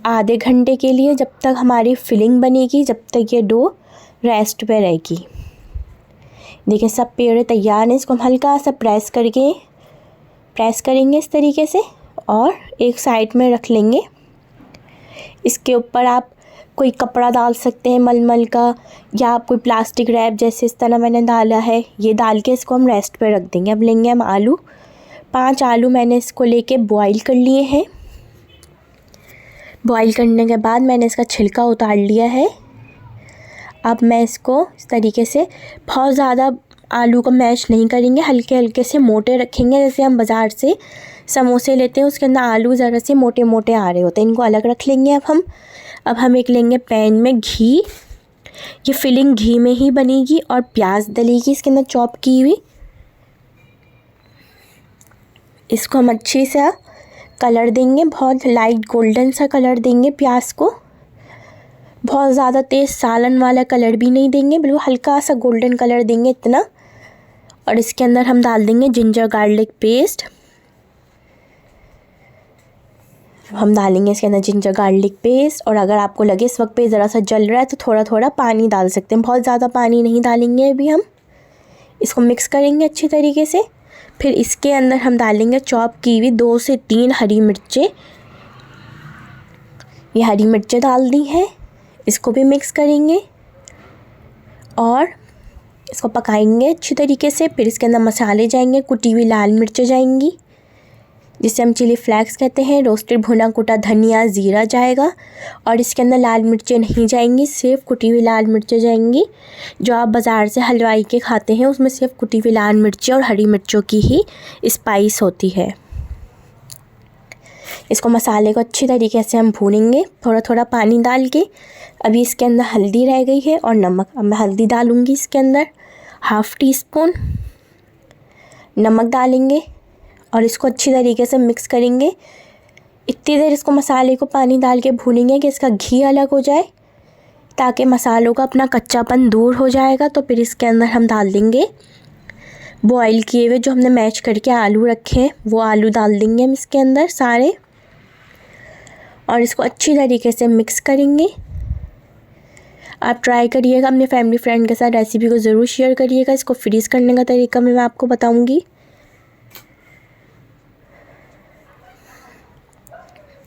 आधे घंटे के लिए, जब तक हमारी फिलिंग बनेगी, जब तक ये डो रेस्ट पे रहेगी। देखिए सब पेड़े तैयार हैं। इसको हम हल्का सा प्रेस करेंगे इस तरीके से और एक साइड में रख लेंगे। इसके ऊपर आप कोई कपड़ा डाल सकते हैं मलमल का, या आप कोई प्लास्टिक रैप जैसे इस तरह मैंने डाला है, ये डाल के इसको हम रेस्ट पे रख देंगे। अब लेंगे हम आलू। 5 आलू मैंने इसको लेके बॉईल कर लिए हैं। बॉईल करने के बाद मैंने इसका छिलका उतार लिया है। अब मैं इसको इस तरीके से बहुत ज़्यादा आलू को मैश नहीं करेंगे, हल्के हल्के से मोटे रखेंगे। जैसे हम बाज़ार से समोसे लेते हैं उसके अंदर आलू ज़रा से मोटे मोटे आ रहे होते हैं, इनको अलग रख लेंगे। अब हम एक लेंगे पैन में घी। ये फिलिंग घी में ही बनेगी और प्याज डलेगी इसके अंदर चॉप की हुई। इसको हम अच्छी सा कलर देंगे, बहुत लाइट गोल्डन सा कलर देंगे प्याज को। बहुत ज़्यादा तेज़ सालन वाला कलर भी नहीं देंगे, बिल्कुल हल्का सा गोल्डन कलर देंगे इतना। और इसके अंदर हम डाल देंगे जिंजर गार्लिक पेस्ट। हम डालेंगे इसके अंदर जिंजर गार्लिक पेस्ट। और अगर आपको लगे इस वक्त पे ज़रा सा जल रहा है तो थोड़ा थोड़ा पानी डाल सकते हैं, बहुत ज़्यादा पानी नहीं डालेंगे अभी हम। इसको मिक्स करेंगे अच्छी तरीके से। फिर इसके अंदर हम डालेंगे चॉप की हुई 2 से 3 हरी मिर्चें। ये हरी मिर्चें डाल दी हैं, इसको भी मिक्स करेंगे और इसको पकाएंगे अच्छी तरीके से। फिर इसके अंदर मसाले जाएंगे, कुटी हुई लाल मिर्चें जाएंगी जिसे हम चिली फ्लेक्स कहते हैं, रोस्टेड भुना कुटा धनिया ज़ीरा जाएगा। और इसके अंदर लाल मिर्चें नहीं जाएंगी, सिर्फ कुटी हुई लाल मिर्चें जाएंगी। जो आप बाज़ार से हलवाई के खाते हैं उसमें सिर्फ कुटी हुई लाल मिर्चें और हरी मिर्चों की ही स्पाइस होती है। इसको मसाले को अच्छी तरीके से हम भूनेंगे थोड़ा थोड़ा पानी डाल के। अभी इसके अंदर हल्दी रह गई है और नमक। अब मैं हल्दी डालूँगी इसके अंदर, 1/2 टीस्पून नमक डालेंगे और इसको अच्छी तरीके से मिक्स करेंगे। इतनी देर इसको मसाले को पानी डाल के भूनेंगे कि इसका घी अलग हो जाए, ताकि मसालों का अपना कच्चापन दूर हो जाएगा। तो फिर इसके अंदर हम डाल देंगे बॉईल किए हुए जो हमने मैश करके आलू रखे हैं, वो आलू डाल देंगे हम इसके अंदर सारे। और इसको अच्छी तरीके से मिक्स करेंगे। आप ट्राई करिएगा, अपने फैमिली फ्रेंड के साथ रेसिपी को ज़रूर शेयर करिएगा। इसको फ्रीज़ करने का तरीका मैं आपको बताऊंगी।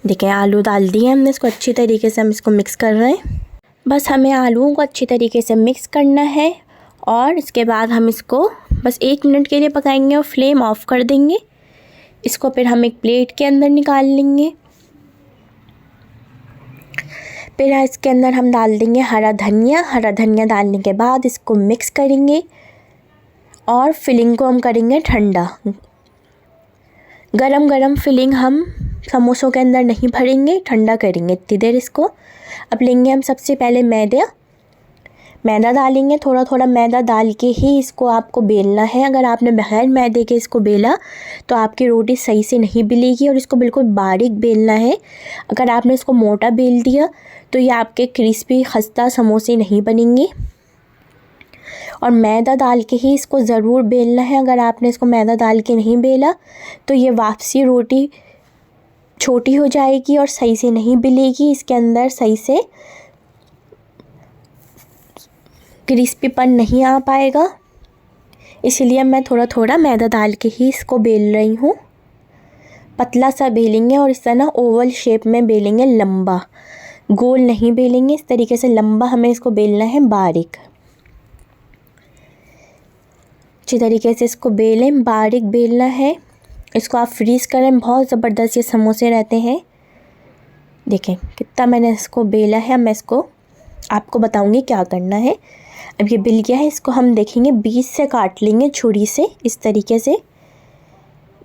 देखिए आलू डाल दिए हमने, इसको अच्छी तरीके से हम इसको मिक्स कर रहे हैं। बस हमें आलूओं को अच्छी तरीके से मिक्स करना है और इसके बाद हम इसको बस 1 मिनट के लिए पकाएंगे और फ्लेम ऑफ कर देंगे। इसको फिर हम एक प्लेट के अंदर निकाल लेंगे। फिर इसके अंदर हम डाल देंगे हरा धनिया। हरा धनिया डालने के बाद इसको मिक्स करेंगे और फिलिंग को हम करेंगे ठंडा। गरम गरम फिलिंग हम समोसों के अंदर नहीं भरेंगे, ठंडा करेंगे इतनी देर इसको। अब लेंगे हम सबसे पहले मैदा डालेंगे, थोड़ा थोड़ा मैदा डाल के ही इसको आपको बेलना है। अगर आपने बगैर मैदे के इसको बेला तो आपकी रोटी सही से नहीं बेलेगी और इसको बिल्कुल बारीक बेलना है। अगर आपने इसको मोटा बेल दिया तो ये आपके क्रिस्पी खस्ता समोसे नहीं बनेंगे। और मैदा डाल के ही इसको ज़रूर बेलना है। अगर आपने इसको मैदा डाल के नहीं बेला तो ये वापसी रोटी छोटी हो जाएगी और सही से नहीं बेलेगी, इसके अंदर सही से क्रिस्पीपन नहीं आ पाएगा। इसलिए मैं थोड़ा थोड़ा मैदा डाल के ही इसको बेल रही हूँ। पतला सा बेलेंगे और इस तरह ओवल शेप में बेलेंगे, लंबा, गोल नहीं बेलेंगे। इस तरीके से लंबा हमें इसको बेलना है, बारीक। अच्छी तरीके से इसको बेलें, बारीक बेलना है। इसको आप फ्रीज़ करें, बहुत ज़बरदस्त ये समोसे रहते हैं। देखें कितना मैंने इसको बेला है। मैं इसको आपको बताऊंगी क्या करना है। अब ये बिल गया है, इसको हम देखेंगे बीच से काट लेंगे छुरी से। इस तरीके से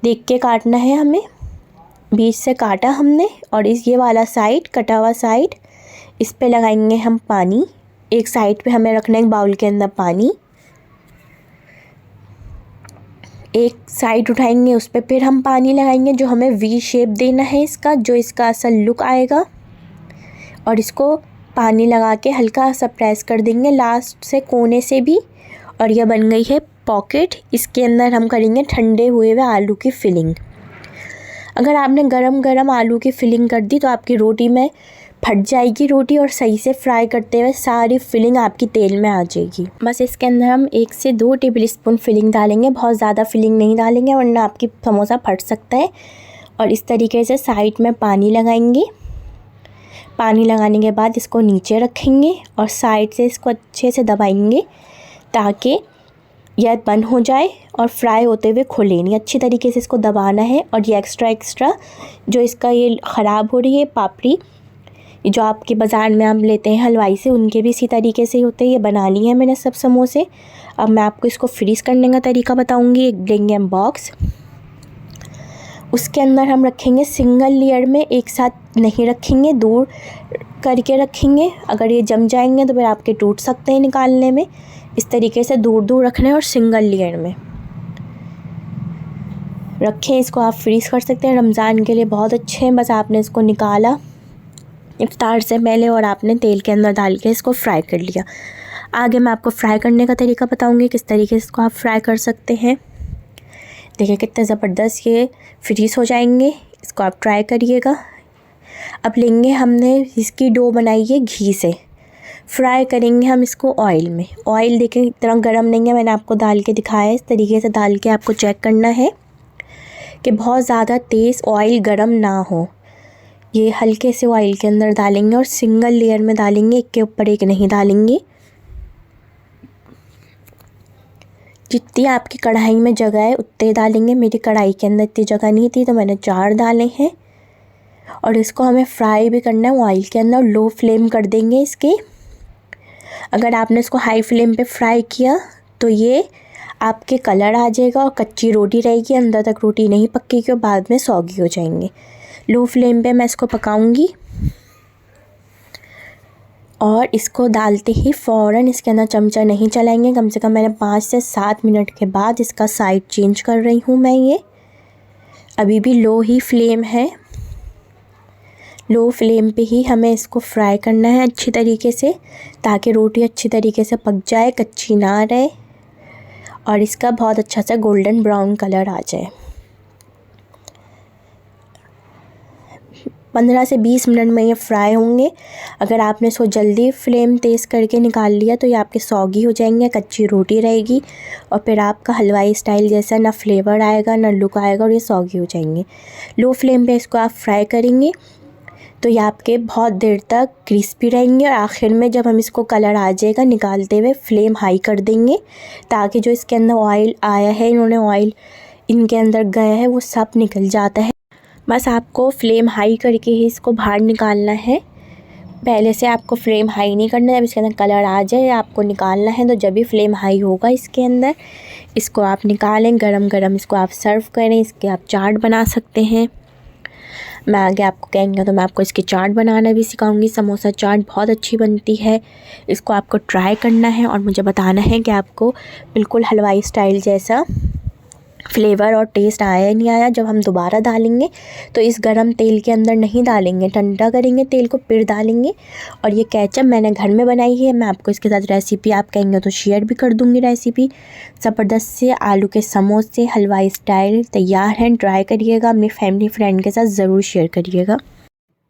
देख के काटना है हमें। बीच से काटा हमने और ये वाला साइड, कटा हुआ साइड, इस पे लगाएंगे हम पानी। एक साइड पे हमें रखना है बाउल के अंदर पानी। एक साइड उठाएंगे, उस पर फिर हम पानी लगाएंगे जो हमें वी शेप देना है इसका, जो इसका असल लुक आएगा। और इसको पानी लगा के हल्का सा प्रेस कर देंगे लास्ट से, कोने से भी। और यह बन गई है पॉकेट। इसके अंदर हम करेंगे ठंडे हुए आलू की फिलिंग। अगर आपने गरम गरम आलू की फिलिंग कर दी तो आपकी रोटी में फट जाएगी रोटी और सही से फ्राई करते हुए सारी फिलिंग आपकी तेल में आ जाएगी। बस इसके अंदर हम 1 से 2 टेबल स्पून फिलिंग डालेंगे, बहुत ज़्यादा फिलिंग नहीं डालेंगे वरना आपकी समोसा फट सकता है। और इस तरीके से साइड में पानी लगाएंगे। पानी लगाने के बाद इसको नीचे रखेंगे और साइड से इसको अच्छे से दबाएंगे ताकि यह बंद हो जाए और फ्राई होते हुए खुले नहीं। अच्छी तरीके से इसको दबाना है। और ये एक्स्ट्रा जो इसका ये ख़राब हो रही है पापड़ी, जो आपके बाज़ार में आप लेते हैं हलवाई से, उनके भी इसी तरीके से होते हैं। ये बना ली है मैंने सब समोसे। अब मैं आपको इसको फ्रीज़ करने का तरीका बताऊंगी। एक लेंगे हम बॉक्स, उसके अंदर हम रखेंगे सिंगल लेयर में, एक साथ नहीं रखेंगे, दूर करके रखेंगे। अगर ये जम जाएंगे तो फिर आपके टूट सकते हैं निकालने में। इस तरीके से दूर दूर रखना है और सिंगल लेयर में। रखें। इसको आप फ्रीज़ कर सकते हैं, रमज़ान के लिए बहुत अच्छे हैं। बस आपने इसको निकाला इफ्तार से पहले और आपने तेल के अंदर डाल के इसको फ्राई कर लिया। आगे मैं आपको फ्राई करने का तरीका बताऊंगी, किस तरीके से इसको आप फ्राई कर सकते हैं। देखिए कितने ज़बरदस्त ये फ्रीज़ हो जाएंगे। इसको आप ट्राई करिएगा। अब लेंगे, हमने इसकी डो बनाई है घी से, फ्राई करेंगे हम इसको ऑयल में। ऑयल देखें इतना गर्म नहीं है, मैंने आपको डाल के दिखाया है। इस तरीके से डाल के आपको चेक करना है कि बहुत ज़्यादा तेज़ ऑयल गर्म ना हो। ये हल्के से ऑयल के अंदर डालेंगे और सिंगल लेयर में डालेंगे, एक के ऊपर एक नहीं डालेंगे। जितनी आपकी कढ़ाई में जगह है उतने डालेंगे। मेरी कढ़ाई के अंदर इतनी जगह नहीं थी तो मैंने 4 डाले हैं। और इसको हमें फ्राई भी करना है ऑयल के अंदर। लो फ्लेम कर देंगे इसकी। अगर आपने इसको हाई फ्लेम पे फ्राई किया तो ये आपके कलर आ जाएगा और कच्ची रोटी रहेगी, अंदर तक रोटी नहीं पकेगी और बाद में सौगी हो जाएंगे। लो फ्लेम पे मैं इसको पकाऊंगी और इसको डालते ही फ़ौरन इसके अंदर चमचा नहीं चलाएंगे। कम से कम मैंने 5 से 7 मिनट के बाद इसका साइड चेंज कर रही हूँ मैं। ये अभी भी लो ही फ्लेम है। लो फ्लेम पे ही हमें इसको फ्राई करना है अच्छी तरीके से, ताकि रोटी अच्छी तरीके से पक जाए, कच्ची ना रहे और इसका बहुत अच्छा सा गोल्डन ब्राउन कलर आ जाए। 15 से 20 मिनट में ये फ्राई होंगे। अगर आपने इसको जल्दी फ्लेम तेज़ करके निकाल लिया तो ये आपके सौगी हो जाएंगे, कच्ची रोटी रहेगी और फिर आपका हलवाई स्टाइल जैसा ना फ्लेवर आएगा ना लुक आएगा और ये सौगी हो जाएंगे। लो फ्लेम पे इसको आप फ्राई करेंगे तो ये आपके बहुत देर तक क्रिस्पी रहेंगे। और आखिर में जब हम इसको कलर आ जाएगा निकालते हुए फ्लेम हाई कर देंगे, ताकि जो इसके अंदर ऑयल आया है, इन्होंने ऑयल इनके अंदर गया है, वो सब निकल जाता है। बस आपको फ्लेम हाई करके ही इसको बाहर निकालना है। पहले से आपको फ्लेम हाई नहीं करना है। जब इसके अंदर कलर आ जाए आपको निकालना है, तो जब भी फ्लेम हाई होगा इसके अंदर इसको आप निकालें। गरम गरम इसको आप सर्व करें। इसके आप चाट बना सकते हैं। मैं आगे आपको कहेंगे तो मैं आपको इसकी चाट बनाना भी सिखाऊंगी। समोसा चाट बहुत अच्छी बनती है। इसको आपको ट्राई करना है और मुझे बताना है कि आपको बिल्कुल हलवाई स्टाइल जैसा फ्लेवर और टेस्ट आया नहीं आया। जब हम दोबारा डालेंगे तो इस गरम तेल के अंदर नहीं डालेंगे, ठंडा करेंगे तेल को फिर डालेंगे। और ये केचप मैंने घर में बनाई है, मैं आपको इसके साथ रेसिपी आप कहेंगे तो शेयर भी कर दूँगी रेसिपी। ज़बरदस्त से आलू के समोसे हलवाई स्टाइल तैयार हैं। ट्राई करिएगा, अपनी फैमिली फ्रेंड के साथ ज़रूर शेयर करिएगा।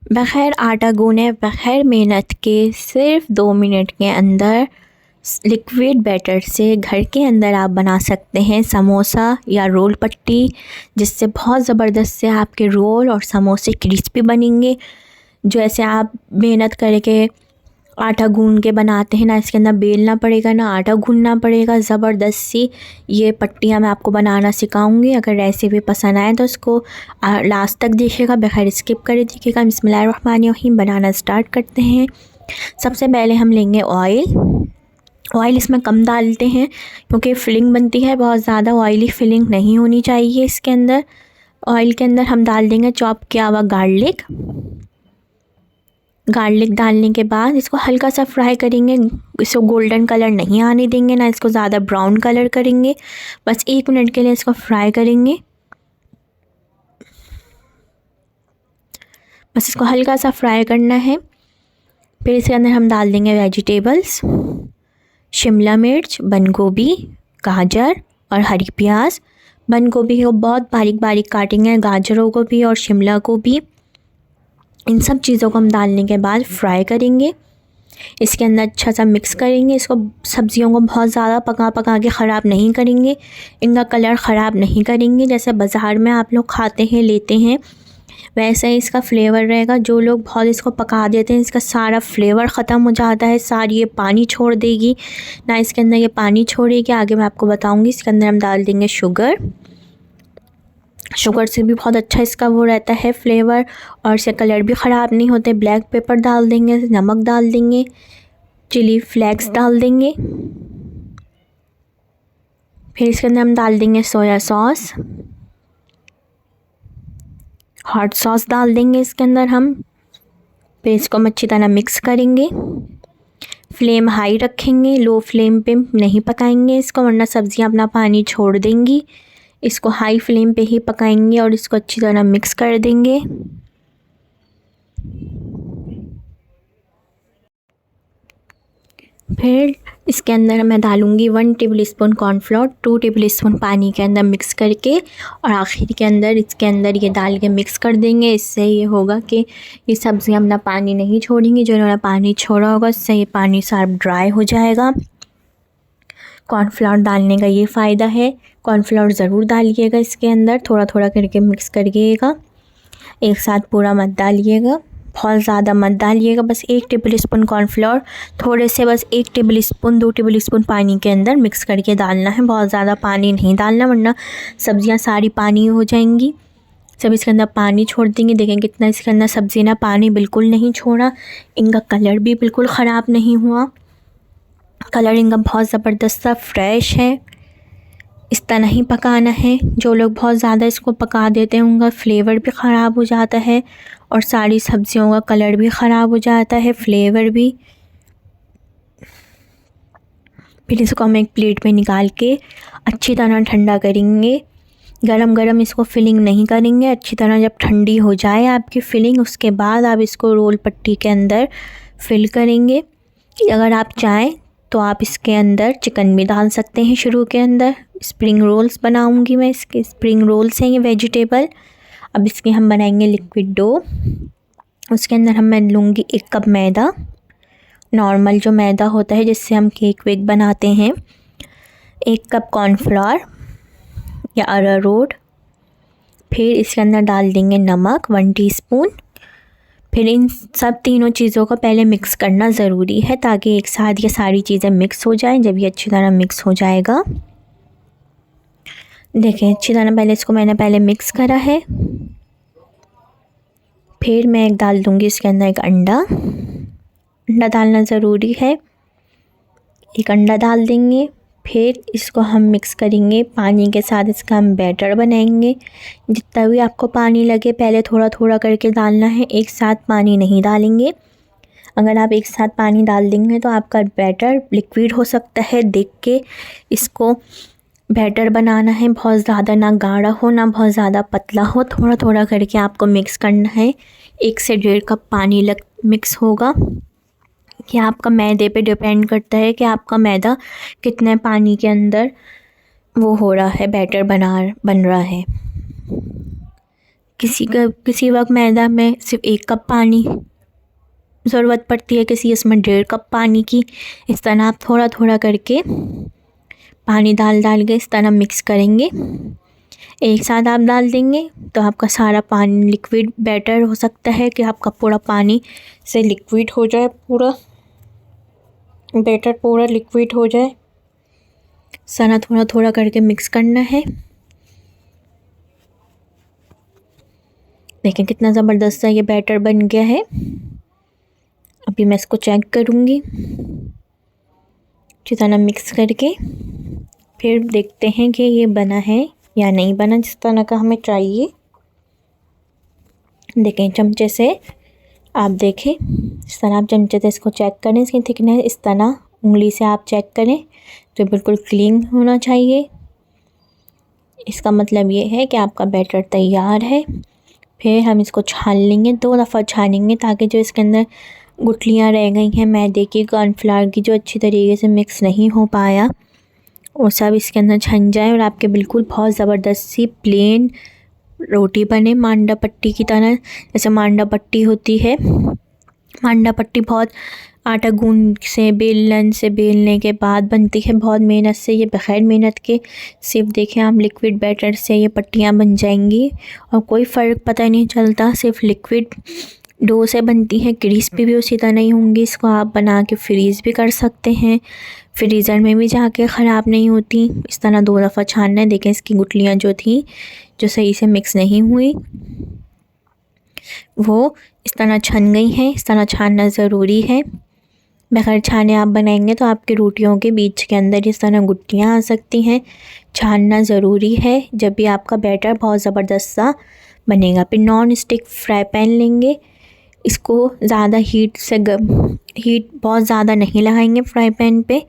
बग़ैर आटा गूने, बग़ैर मेहनत के, सिर्फ 2 मिनट के अंदर लिक्विड बैटर से घर के अंदर आप बना सकते हैं समोसा या रोल पट्टी, जिससे बहुत ज़बरदस्त से आपके रोल और समोसे क्रिस्पी बनेंगे। जैसे आप मेहनत करके आटा गूंद के बनाते हैं ना, इसके अंदर बेलना पड़ेगा ना आटा गूंदना पड़ेगा। ज़बरदस्त सी ये पट्टियाँ मैं आपको बनाना सिखाऊंगी। अगर रेसिपी पसंद आए तो इसको लास्ट तक देखिएगा, बगैर स्किप करे देखिएगा। बिस्मिल्लाहिर्रहमानिर्रहीम, बनाना स्टार्ट करते हैं। सबसे पहले हम लेंगे ऑयल इसमें कम डालते हैं क्योंकि फिलिंग बनती है, बहुत ज़्यादा ऑयली फिलिंग नहीं होनी चाहिए इसके अंदर। ऑयल के अंदर हम डाल देंगे चॉप किया हुआ गार्लिक डालने के बाद इसको हल्का सा फ्राई करेंगे। इसको गोल्डन कलर नहीं आने देंगे, ना इसको ज़्यादा ब्राउन कलर करेंगे। बस 1 मिनट के लिए इसको फ्राई करेंगे। बस इसको हल्का सा फ्राई करना है। फिर इसके अंदर हम डाल देंगे वेजिटेबल्स, शिमला मिर्च, बंद गोभी, गाजर और हरी प्याज। बंद गोभी को बहुत बारीक बारीक काटेंगे, गाजरों को भी और शिमला को भी। इन सब चीज़ों को हम डालने के बाद फ्राई करेंगे। इसके अंदर अच्छा सा मिक्स करेंगे। इसको सब्ज़ियों को बहुत ज़्यादा पका के ख़राब नहीं करेंगे, इनका कलर ख़राब नहीं करेंगे। जैसे बाज़ार में आप लोग खाते हैं लेते हैं वैसा ही इसका फ्लेवर रहेगा। जो लोग बहुत इसको पका देते हैं इसका सारा फ्लेवर ख़त्म हो जाता है, सारी ये पानी छोड़ देगी ना, इसके अंदर ये पानी छोड़ेगी। आगे मैं आपको बताऊंगी। इसके अंदर हम डाल देंगे शुगर से भी बहुत अच्छा इसका वो रहता है फ्लेवर और इसका कलर भी ख़राब नहीं होते। ब्लैक पेपर डाल देंगे, नमक डाल देंगे, चिली फ्लेक्स डाल देंगे। फिर इसके अंदर हम डाल देंगे सोया सॉस, हॉट सॉस डाल देंगे इसके अंदर हम। फिर इसको हम अच्छी तरह मिक्स करेंगे। फ्लेम हाई रखेंगे, लो फ्लेम पे नहीं पकाएंगे इसको, वरना सब्ज़ियां अपना पानी छोड़ देंगी। इसको हाई फ्लेम पे ही पकाएंगे और इसको अच्छी तरह मिक्स कर देंगे। फिर इसके अंदर मैं डालूँगी 1 टेबलस्पून कॉर्नफ्लोर 2 टेबलस्पून पानी के अंदर मिक्स करके, और आखिर के अंदर इसके अंदर ये डाल के मिक्स कर देंगे। इससे ये होगा कि ये सब्ज़ियाँ अपना पानी नहीं छोड़ेंगी, जो इन्होंने पानी छोड़ा होगा उससे ये पानी सारा ड्राई हो जाएगा। कॉर्नफ्लोर डालने का ये फ़ायदा है, कॉर्नफ्लोर ज़रूर डालिएगा इसके अंदर, थोड़ा थोड़ा करके मिक्स करिएगा, एक साथ पूरा मत डालिएगा, बहुत ज़्यादा मत डालिएगा। बस 1 टेबलस्पून कॉर्नफ्लोर थोड़े से बस 1 टेबलस्पून 2 टेबलस्पून पानी के अंदर मिक्स करके डालना है, बहुत ज़्यादा पानी नहीं डालना वरना सब्ज़ियाँ सारी पानी हो जाएंगी। सब इसके अंदर पानी छोड़ देंगे। देखें कितना इसके अंदर सब्ज़ी ना पानी बिल्कुल नहीं छोड़ा, इनका कलर भी बिल्कुल ख़राब नहीं हुआ, कलर इनका बहुत ज़बरदस्त सा फ्रेश है। इस तरह ही पकाना है। जो लोग बहुत ज़्यादा इसको पका देते हैं उनका फ्लेवर भी ख़राब हो जाता है और सारी सब्ज़ियों का कलर भी ख़राब हो जाता है, फ्लेवर भी। फिर इसको हम एक प्लेट में निकाल के अच्छी तरह ठंडा करेंगे। गरम गरम इसको फिलिंग नहीं करेंगे, अच्छी तरह जब ठंडी हो जाए आपकी फिलिंग उसके बाद आप इसको रोल पट्टी के अंदर फिल करेंगे। अगर आप चाहें तो आप इसके अंदर चिकन भी डाल सकते हैं। शुरू के अंदर स्प्रिंग रोल्स बनाऊंगी मैं, इसके स्प्रिंग रोल्स हैं ये वेजिटेबल। अब इसके हम बनाएंगे लिक्विड डो। उसके अंदर मैं लूँगी 1 कप मैदा, नॉर्मल जो मैदा होता है जिससे हम केक वेक बनाते हैं, 1 कप कॉर्नफ्लोर या अरारोट। फिर इसके अंदर डाल देंगे नमक 1 टीस्पून। फिर इन सब तीनों चीज़ों को पहले मिक्स करना ज़रूरी है ताकि एक साथ ये सारी चीज़ें मिक्स हो जाएं। जब ये अच्छी तरह मिक्स हो जाएगा, देखें अच्छी तरह पहले इसको मैंने पहले मिक्स करा है। फिर मैं एक डाल दूँगी इसके अंदर एक अंडा डालना ज़रूरी है, एक अंडा डाल देंगे। फिर इसको हम मिक्स करेंगे पानी के साथ, इसका हम बैटर बनाएंगे। जितना भी आपको पानी लगे पहले थोड़ा थोड़ा करके डालना है, एक साथ पानी नहीं डालेंगे। अगर आप एक साथ पानी डाल देंगे तो आपका बैटर लिक्विड हो सकता है। देख के इसको बैटर बनाना है, बहुत ज़्यादा ना गाढ़ा हो ना बहुत ज़्यादा पतला हो, थोड़ा थोड़ा करके आपको मिक्स करना है। 1 से 1.5 कप पानी मिक्स होगा। कि आपका मैदे पे डिपेंड करता है कि आपका मैदा कितने पानी के अंदर वो हो रहा है, बैटर बन रहा है। किसी वक्त मैदा में सिर्फ 1 कप पानी ज़रूरत पड़ती है, किसी इसमें 1.5 कप पानी की। इस तरह आप थोड़ा थोड़ा करके पानी डाल के इस तरह मिक्स करेंगे। एक साथ आप डाल देंगे तो आपका सारा पानी लिक्विड बैटर हो सकता है कि आपका पूरा पानी से लिक्विड हो जाए, पूरा बैटर पूरा लिक्विड हो जाए। सारा थोड़ा थोड़ा करके मिक्स करना है। देखें कितना ज़बरदस्त सा ये बैटर बन गया है। अभी मैं इसको चेक करूँगी अच्छी तरह मिक्स करके, फिर देखते हैं कि ये बना है या नहीं बना जिस तरह का हमें चाहिए। देखें चमचे से आप देखें, इस तरह आप चमचे से इसको चेक करें, इसकी थिकनेस इस तरह उंगली से आप चेक करें तो बिल्कुल क्लीन होना चाहिए। इसका मतलब ये है कि आपका बैटर तैयार है। फिर हम इसको छान लेंगे, 2 दफ़ा छानेंगे ताकि जो इसके अंदर गुठलियाँ रह गई हैं मैदे की, कॉर्नफ्लावर की, जो अच्छी तरीके से मिक्स नहीं हो पाया, वो सब इसके अंदर छन जाए और आपके बिल्कुल बहुत ज़बरदस्त सी प्लेन रोटी बने, मांडा पट्टी की तरह। जैसे मांडा पट्टी होती है, मांडा पट्टी बहुत आटा गूंद से बेलन से बेलने के बाद बनती है, बहुत मेहनत से। ये बग़ैर मेहनत के सिर्फ देखें आप लिक्विड बैटर से ये पट्टियाँ बन जाएंगी और कोई फ़र्क पता नहीं चलता, सिर्फ लिक्विड डो से बनती है। क्रिस्पी भी उसी तरह ही होंगी। इसको आप बना के फ्रीज़ भी कर सकते हैं, फ्रीज़र में भी जाके ख़राब नहीं होती। इस तरह 2 दफ़ा छानना है। देखें इसकी गुठलियाँ जो थी जो सही से मिक्स नहीं हुई वो इस तरह छन गई हैं। इस तरह छानना ज़रूरी है। बग़ैर छाने आप बनाएंगे तो आपके रोटियों के बीच के अंदर इस तरह गुठलियाँ आ सकती हैं। छानना ज़रूरी है जब भी आपका बैटर बहुत ज़बरदस्त सा बनेगा। फिर नॉन स्टिक फ्राई पैन लेंगे, इसको ज़्यादा हीट बहुत ज़्यादा नहीं लगाएंगे फ्राई पैन पे,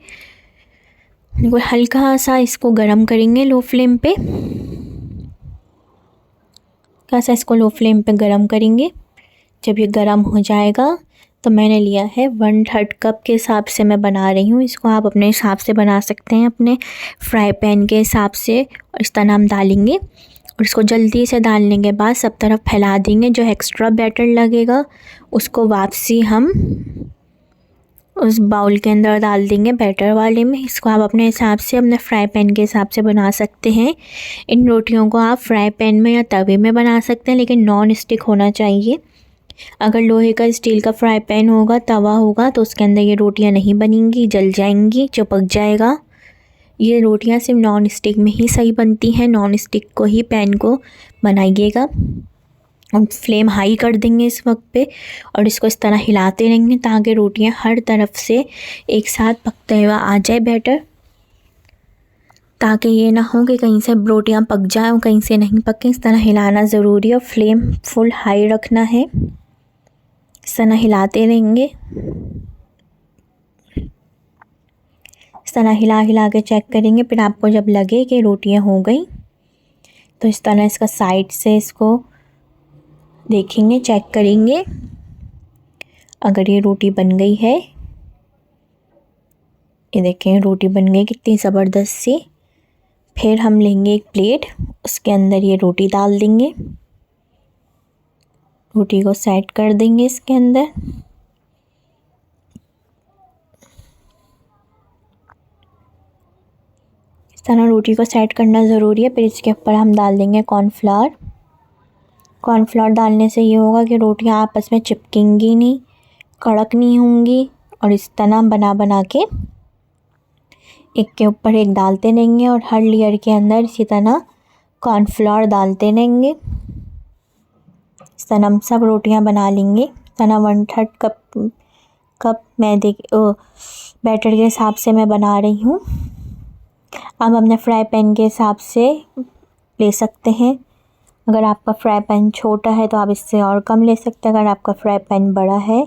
हल्का सा इसको गरम करेंगे लो फ्लेम पे। हल्का सा इसको लो फ्लेम पे गरम करेंगे। जब ये गरम हो जाएगा तो मैंने लिया है 1/3 कप के हिसाब से मैं बना रही हूँ। इसको आप अपने हिसाब से बना सकते हैं, अपने फ्राई पैन के हिसाब से। और इस तरह हम डालेंगे और इसको जल्दी से डालने के बाद सब तरफ फैला देंगे। जो एक्स्ट्रा बैटर लगेगा उसको वापसी हम उस बाउल के अंदर डाल देंगे बैटर वाले में। इसको आप अपने हिसाब से, अपने फ्राई पैन के हिसाब से बना सकते हैं। इन रोटियों को आप फ्राई पैन में या तवे में बना सकते हैं, लेकिन नॉन स्टिक होना चाहिए। अगर लोहे का, स्टील का फ्राई पैन होगा, तवा होगा, तो उसके अंदर ये रोटियां नहीं बनेंगी, जल जाएंगी, चिपक जाएगा। ये रोटियां सिर्फ नॉन स्टिक में ही सही बनती हैं। नॉन स्टिक को ही पैन को बनाइएगा। और फ्लेम हाई कर देंगे इस वक्त पे और इसको इस तरह हिलाते रहेंगे ताकि रोटियां हर तरफ से एक साथ पकते हुए आ जाए बैटर, ताकि ये ना हो कि कहीं से रोटियां पक जाए और कहीं से नहीं पकें। इस तरह हिलाना ज़रूरी है और फ्लेम फुल हाई रखना है। इस तरह हिलाते रहेंगे। इस तरह हिला हिला के चेक करेंगे। फिर आपको जब लगे कि रोटियां हो गई तो इस तरह इसका साइड से इसको देखेंगे, चेक करेंगे। अगर ये रोटी बन गई है, ये देखें रोटी बन गई कितनी ज़बरदस्त सी। फिर हम लेंगे एक प्लेट, उसके अंदर ये रोटी डाल देंगे। रोटी को सेट कर देंगे इसके अंदर। इस तरह रोटी को सेट करना ज़रूरी है। फिर इसके ऊपर हम डाल देंगे कॉर्नफ्लावर। कॉर्नफ्लावर डालने से ये होगा कि रोटियां आपस में चिपकेंगी नहीं, कड़क नहीं होंगी। और इस तरह बना बना के एक के ऊपर एक डालते रहेंगे और हर लेयर के अंदर इसी तरह कॉर्नफ्लावर डालते रहेंगे। इस तरह हम सब रोटियां बना लेंगे। इस तरह 1/3 कप मैं बैटर के हिसाब से मैं बना रही हूँ। आप अपने फ्राई पैन के हिसाब से ले सकते हैं। अगर आपका फ्राई पैन छोटा है तो आप इससे और कम ले सकते हैं। अगर आपका फ्राई पैन बड़ा है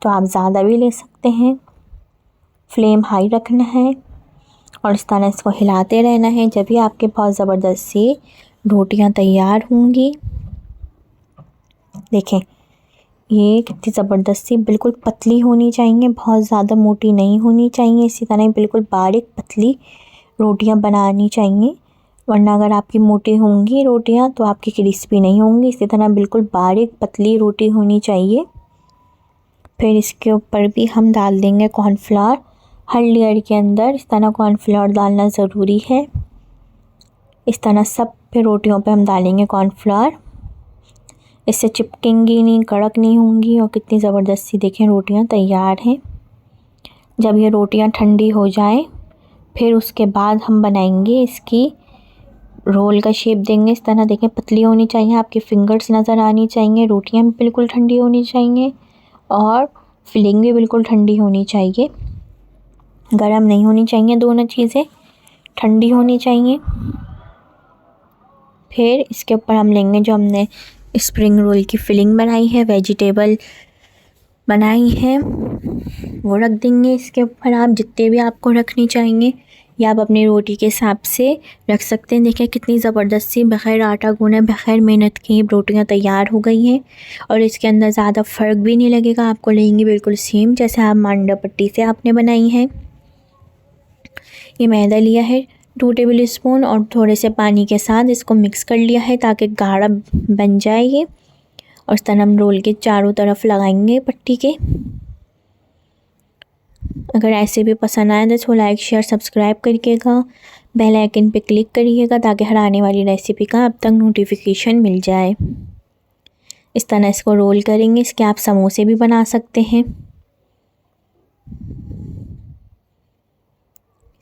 तो आप ज़्यादा भी ले सकते हैं। फ्लेम हाई रखना है और इस तरह इसको हिलाते रहना है। जब भी आपके बहुत ज़बरदस्त सी रोटियां तैयार होंगी। देखें ये कितनी ज़बरदस्त सी बिल्कुल पतली होनी चाहिए, बहुत ज़्यादा मोटी नहीं होनी चाहिए। इसी तरह बिल्कुल बारीक पतली रोटियां बनानी चाहिए, वरना अगर आपकी मोटी होंगी रोटियां तो आपकी क्रिस्पी नहीं होंगी। इसी तरह बिल्कुल बारीक पतली रोटी होनी चाहिए। फिर इसके ऊपर भी हम डाल देंगे कॉर्नफ्लावर। हर लेयर के अंदर इस तरह कॉर्नफ्लावर डालना ज़रूरी है। इस तरह सब पे रोटियों पे हम डालेंगे कॉर्नफ्लावर। इससे चिपकेंगी नहीं, कड़क नहीं होंगी और कितनी ज़बरदस्त सी देखें रोटियां तैयार हैं। जब ये रोटियां ठंडी हो जाए फिर उसके बाद हम बनाएंगे इसकी रोल का शेप देंगे। इस तरह देखें पतली होनी चाहिए, आपकी फिंगर्स नज़र आनी चाहिए। रोटियां भी बिल्कुल ठंडी होनी चाहिए और फिलिंग भी बिल्कुल ठंडी होनी चाहिए। गरम नहीं होनी चाहिए, दोनों चीज़ें ठंडी होनी चाहिए। फिर इसके ऊपर हम लेंगे जो हमने स्प्रिंग रोल की फिलिंग बनाई है, वेजिटेबल बनाई है, वो रख देंगे इसके ऊपर। आप जितने भी आपको रखनी चाहिए या आप अपनी रोटी के हिसाब से रख सकते हैं। देखिए कितनी ज़बरदस्त सी बग़ैर आटा गूने, बग़ैर मेहनत की रोटियां तैयार हो गई हैं। और इसके अंदर ज़्यादा फ़र्क भी नहीं लगेगा, आपको लगेंगी बिल्कुल सेम जैसे आप मांडा पट्टी से आपने बनाई है। ये मैदा लिया है 2 टेबल स्पून और थोड़े से पानी के साथ इसको मिक्स कर लिया है ताकि गाढ़ा बन जाए ये। और इस तरह हम रोल के चारों तरफ लगाएंगे पट्टी के। अगर ऐसे भी पसंद आए तो इसको लाइक, शेयर, सब्सक्राइब करिएगा। बेल आइकन पे क्लिक करिएगा ताकि हर आने वाली रेसिपी का अब तक नोटिफिकेशन मिल जाए। इस तरह इसको रोल करेंगे। इसके आप समोसे भी बना सकते हैं।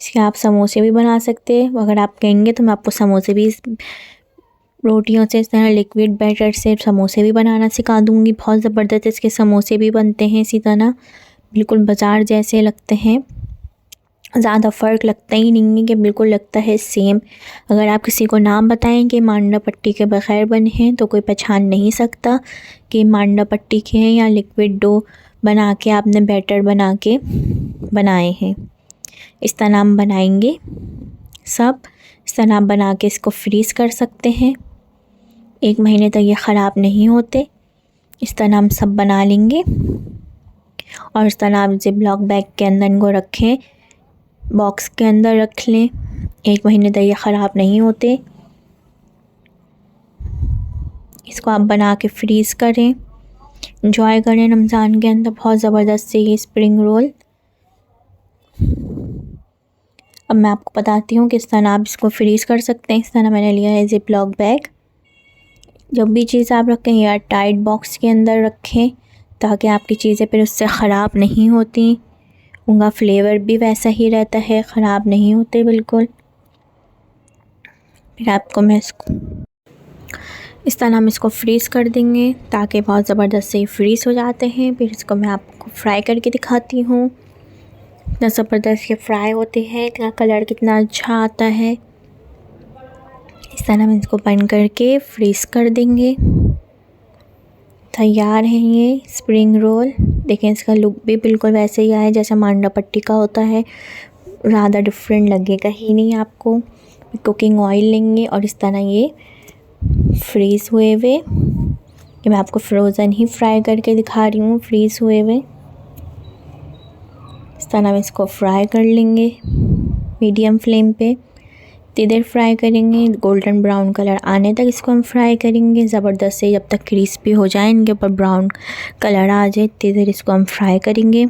इसके आप समोसे भी बना सकते हैं। अगर आप कहेंगे तो मैं आपको समोसे भी रोटियों से इस तरह लिक्विड बैटर से समोसे भी बनाना सिखा दूँगी। बहुत ज़बरदस्त इसके समोसे भी बनते हैं। इसी तरह बिल्कुल बाज़ार जैसे लगते हैं, ज़्यादा फ़र्क लगता ही नहीं है कि बिल्कुल लगता है सेम। अगर आप किसी को नाम बताएं कि मांडा पट्टी के बग़ैर बने हैं तो कोई पहचान नहीं सकता कि मांडा पट्टी के हैं या लिक्विड डो बना के आपने बैटर बना के बनाए हैं। इस तरह हम बनाएंगे सब। इस तरह आप बना के इसको फ्रीज़ कर सकते हैं। 1 महीने तक ये ख़राब नहीं होते। इस तरह हम सब बना लेंगे और इस तरह आप जिप लॉक बैग के अंदर इनको रखें, बॉक्स के अंदर रख लें। 1 महीने तक ये ख़राब नहीं होते। इसको आप बना के फ्रीज़ करें, एंजॉय करें रमज़ान के अंदर बहुत ज़बरदस्त से ये स्प्रिंग रोल। अब मैं आपको बताती हूँ किस तरह आप इसको फ्रीज़ कर सकते हैं। इस तरह मैंने लिया है जिप लॉक बैग। जब भी चीज़ आप रखें एयर टाइट बॉक्स के अंदर रखें ताकि आपकी चीज़ें फिर उससे ख़राब नहीं होती। उनका फ्लेवर भी वैसा ही रहता है, ख़राब नहीं होते बिल्कुल। फिर आपको मैं इसको इस तरह हम इसको फ्रीज़ कर देंगे ताकि बहुत ज़बरदस्त से फ्रीज़ हो जाते हैं। फिर इसको मैं आपको फ्राई करके दिखाती हूँ। इतना ज़बरदस्त ये फ्राई होते हैं, इतना कलर कितना अच्छा आता है। इस तरह हम इसको बंद करके फ्रीज़ कर देंगे। तैयार है ये स्प्रिंग रोल। देखें इसका लुक भी बिल्कुल वैसे ही आया जैसा मांडा पट्टी का होता है, ज़्यादा डिफरेंट लगेगा ही नहीं आपको। कुकिंग ऑयल लेंगे और इस तरह ये फ्रीज़ हुए हुए, कि मैं आपको फ्रोज़न ही फ्राई करके दिखा रही हूँ, फ्रीज़ हुए हुए। इस तरह हम इसको फ्राई कर लेंगे मीडियम फ्लेम पे। इतनी देर फ्राई करेंगे, गोल्डन ब्राउन कलर आने तक इसको हम फ्राई करेंगे ज़बरदस्त से, जब तक क्रिस्पी हो जाए, इनके ऊपर ब्राउन कलर आ जाए। इतनी देर इसको हम फ्राई करेंगे,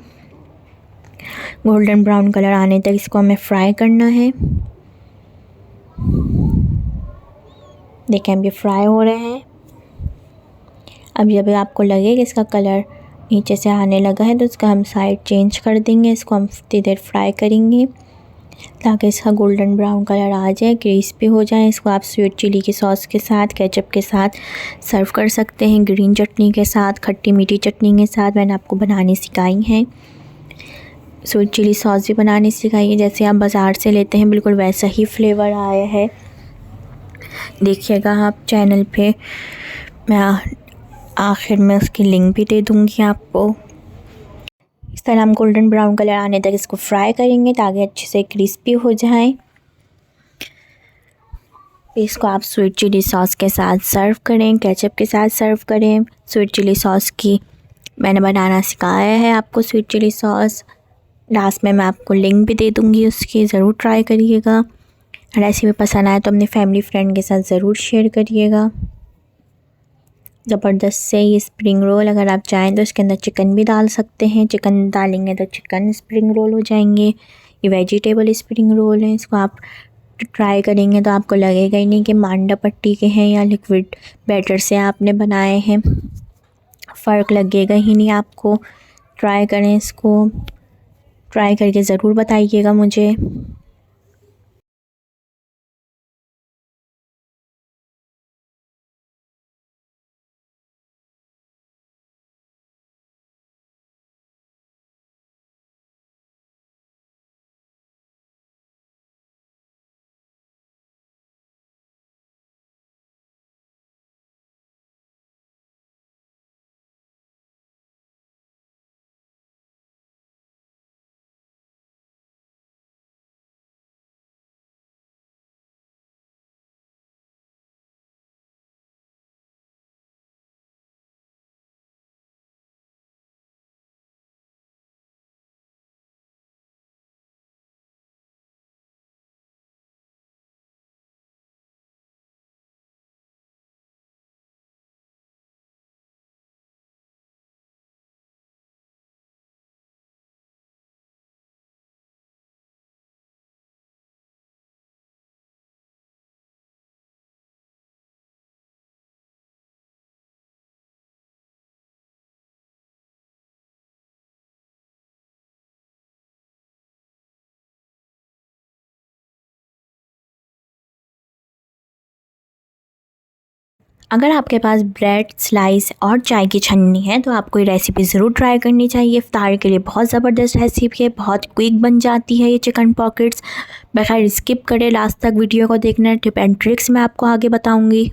गोल्डन ब्राउन कलर आने तक इसको हमें फ्राई करना है। देखें अब ये फ्राई हो रहे हैं। अब जब आपको लगे कि इसका कलर नीचे से आने लगा है तो इसका हम साइड चेंज कर देंगे। इसको हम इतनी देर फ्राई करेंगे ताकि इसका गोल्डन ब्राउन कलर आ जाए, क्रिस्पी हो जाए। इसको आप स्वीट चिली की सॉस के साथ, केचप के साथ सर्व कर सकते हैं, ग्रीन चटनी के साथ, खट्टी मीठी चटनी के साथ। मैंने आपको बनानी सिखाई हैं। स्वीट चिली सॉस भी बनानी सिखाई है, जैसे आप बाज़ार से लेते हैं बिल्कुल वैसा ही फ्लेवर आया है। देखिएगा आप चैनल पे, मैं आखिर में उसकी लिंक भी दे दूँगी आपको। इस तरह हम गोल्डन ब्राउन कलर आने तक इसको फ्राई करेंगे ताकि अच्छे से क्रिस्पी हो जाए। इसको आप स्वीट चिली सॉस के साथ सर्व करें, केचप के साथ सर्व करें। स्वीट चिली सॉस की मैंने बनाना सिखाया है आपको, स्वीट चिली सॉस। लास्ट में मैं आपको लिंक भी दे दूँगी उसकी, ज़रूर ट्राई करिएगा। रेसिपी पसंद आए तो अपने फैमिली फ्रेंड के साथ ज़रूर शेयर करिएगा। ज़बरदस्त से ये स्प्रिंग रोल, अगर आप चाहें तो इसके अंदर चिकन भी डाल सकते हैं। चिकन डालेंगे तो चिकन स्प्रिंग रोल हो जाएंगे। ये वेजिटेबल स्प्रिंग रोल है। इसको आप ट्राई करेंगे तो आपको लगेगा ही नहीं कि मांडा पट्टी के हैं या लिक्विड बैटर से आपने बनाए हैं, फ़र्क लगेगा ही नहीं आपको। ट्राई करें, इसको ट्राई करके ज़रूर बताइएगा मुझे। अगर आपके पास ब्रेड स्लाइस और चाय की छन्नी है तो आपको ये रेसिपी ज़रूर ट्राई करनी चाहिए। इफ्तार के लिए बहुत ज़बरदस्त रेसिपी है, बहुत क्विक बन जाती है ये चिकन पॉकेट्स। बगैर स्किप करे लास्ट तक वीडियो को देखना, टिप एंड ट्रिक्स मैं आपको आगे बताऊंगी।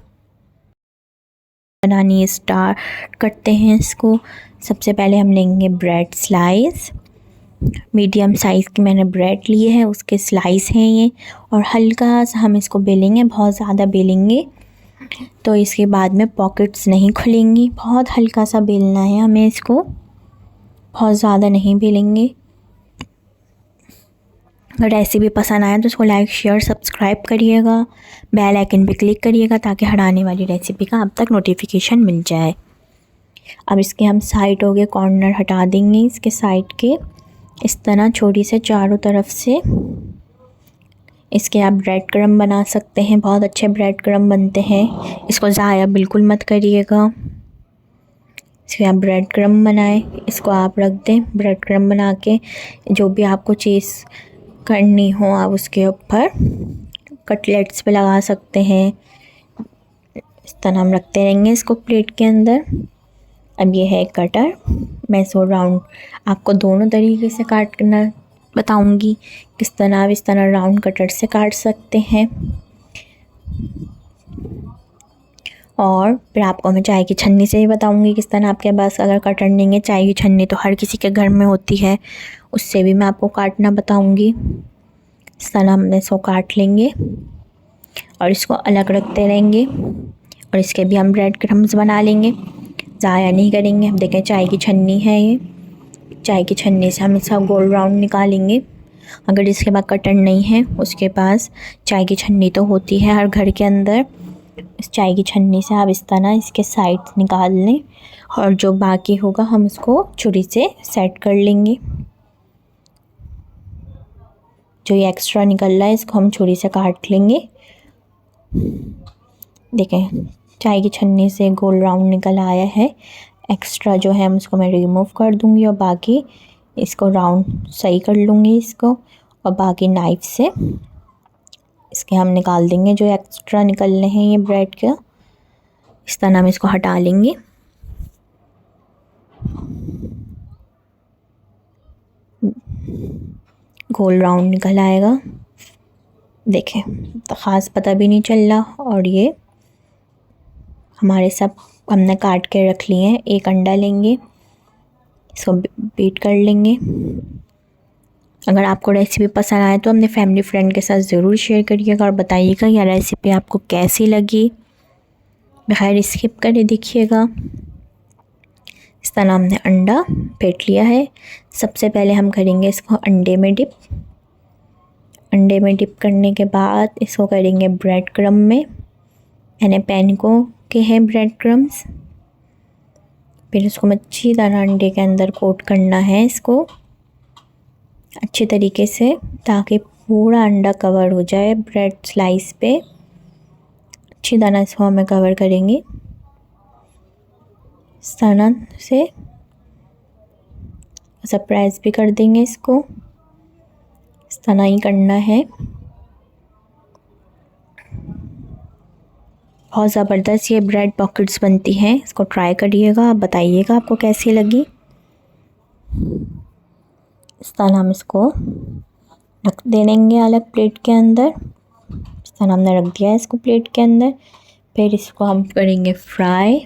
बनानी स्टार्ट करते हैं इसको। सबसे पहले हम लेंगे ब्रेड स्लाइस। मीडियम साइज़ की मैंने ब्रेड लिए है, उसके स्लाइस हैं ये। और हल्का सा हम इसको बेलेंगे, बहुत ज़्यादा बेलेंगे तो इसके बाद में पॉकेट्स नहीं खुलेंगी। बहुत हल्का सा बेलना है हमें इसको, बहुत ज़्यादा नहीं बेलेंगे। अगर रेसिपी पसंद आए तो इसको लाइक शेयर सब्सक्राइब करिएगा, बेल आइकन पे क्लिक करिएगा ताकि हर आने वाली रेसिपी का आप तक नोटिफिकेशन मिल जाए। अब इसके हम साइड हो गए कॉर्नर हटा देंगे इसके साइड के, इस तरह छोटी से चारों तरफ से। इसके आप ब्रेड क्रम्ब बना सकते हैं, बहुत अच्छे ब्रेड क्रम्ब बनते हैं। इसको ज़ाया बिल्कुल मत करिएगा। इसके आप ब्रेड क्रम्ब बनाएं, इसको आप रख दें। ब्रेड क्रम्ब बना के जो भी आपको चीज़ करनी हो आप उसके ऊपर कटलेट्स पे लगा सकते हैं। इस तरह हम रखते रहेंगे इसको प्लेट के अंदर। अब ये है कटर, मैं इसको राउंड आपको दोनों तरीके से काटना बताऊंगी। किस तरह आप इस तरह राउंड कटर से काट सकते हैं, और फिर आपको मैं चाय की छन्नी से ही बताऊंगी किस तरह आपके पास अगर कटर नहीं है, चाय की छन्नी तो हर किसी के घर में होती है, उससे भी मैं आपको काटना बताऊंगी। इस तरह हमने इसको काट लेंगे और इसको अलग रखते रहेंगे, और इसके भी हम ब्रेड क्रम्ब्स बना लेंगे, ज़ाया नहीं करेंगे। अब देखें चाय की छन्नी है, ये चाय की छन्नी से हम इसका गोल राउंड निकालेंगे। अगर जिसके पास कटर नहीं है उसके पास चाय की छन्नी तो होती है हर घर के अंदर। इस चाय की छन्नी से आप इस तरह इसके साइड निकाल लें, और जो बाकी होगा हम उसको छुरी से सेट कर लेंगे। जो ये एक्स्ट्रा निकल रहा है इसको हम छुरी से काट लेंगे। देखें चाय की छन्नी से गोल राउंड निकल आया है। एक्स्ट्रा जो है उसको मैं रिमूव कर दूंगी, और बाकी इसको राउंड सही कर लूँगी इसको, और बाकी नाइफ़ से इसके हम निकाल देंगे जो एक्स्ट्रा निकल रहे हैं ये ब्रेड का। इस तरह हम इसको हटा लेंगे। गोल राउंड निकल आएगा, देखें तो ख़ास पता भी नहीं चल रहा। और ये हमारे सब हमने काट के रख लिए हैं। एक अंडा लेंगे, इसको बीट कर लेंगे। अगर आपको रेसिपी पसंद आए तो अपने फैमिली फ्रेंड के साथ ज़रूर शेयर करिएगा और बताइएगा यह रेसिपी आपको कैसी लगी। बगैर स्किप करे देखिएगा। इस तरह हमने अंडा फेंट लिया है। सबसे पहले हम करेंगे इसको अंडे में डिप। अंडे में डिप करने के बाद इसको करेंगे ब्रेड क्रम्ब में, यानी पैनको के हैं ब्रेड क्रम्ब्स। फिर इसको अच्छी तरह अंडे के अंदर कोट करना है इसको अच्छे तरीके से, ताकि पूरा अंडा कवर हो जाए ब्रेड स्लाइस पे। अच्छी तरह इसको हमें कवर करेंगे इस तरह से, सरप्राइज भी कर देंगे इसको। इस तरह ही करना है। बहुत ज़बरदस्त ये ब्रेड पॉकेट्स बनती हैं, इसको ट्राई करिएगा, आप बताइएगा आपको कैसी लगी। इस तरह हम इसको रख देंगे अलग प्लेट के अंदर। इस तरह हमने रख दिया है इसको प्लेट के अंदर। फिर इसको हम करेंगे फ्राई।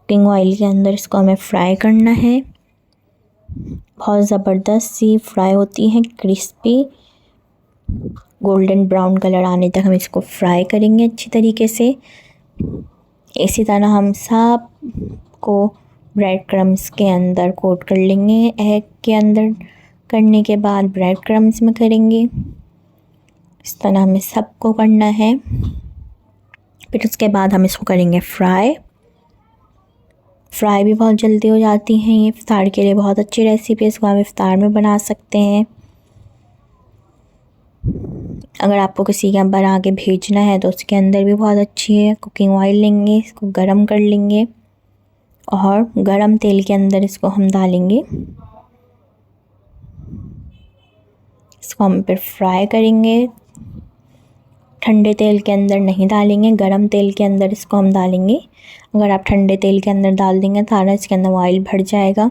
कुकिंग ऑयल के अंदर इसको हमें फ्राई करना है। बहुत ज़बरदस्त सी फ्राई होती हैं, क्रिस्पी गोल्डन ब्राउन कलर आने तक हम इसको फ्राई करेंगे अच्छी तरीके से। इसी तरह हम सब को ब्रेड क्रम्ब्स के अंदर कोट कर लेंगे। एग के अंदर करने के बाद ब्रेड क्रम्ब्स में करेंगे। इस तरह हमें सबको करना है। फिर उसके बाद हम इसको करेंगे फ्राई। फ्राई भी बहुत जल्दी हो जाती हैं, ये इफ्तार के लिए बहुत अच्छी रेसिपी है, इसको आप इफ्तार में बना सकते हैं। अगर आपको किसी के बना के भेजना है तो उसके अंदर भी बहुत अच्छी है। कुकिंग ऑयल लेंगे, इसको गरम कर लेंगे और गरम तेल के अंदर इसको हम डालेंगे। इसको हम फिर फ्राई करेंगे। ठंडे तेल के अंदर नहीं डालेंगे, गरम तेल के अंदर इसको हम डालेंगे। अगर आप ठंडे तेल के अंदर डाल देंगे तो इसके अंदर ऑयल भर जाएगा,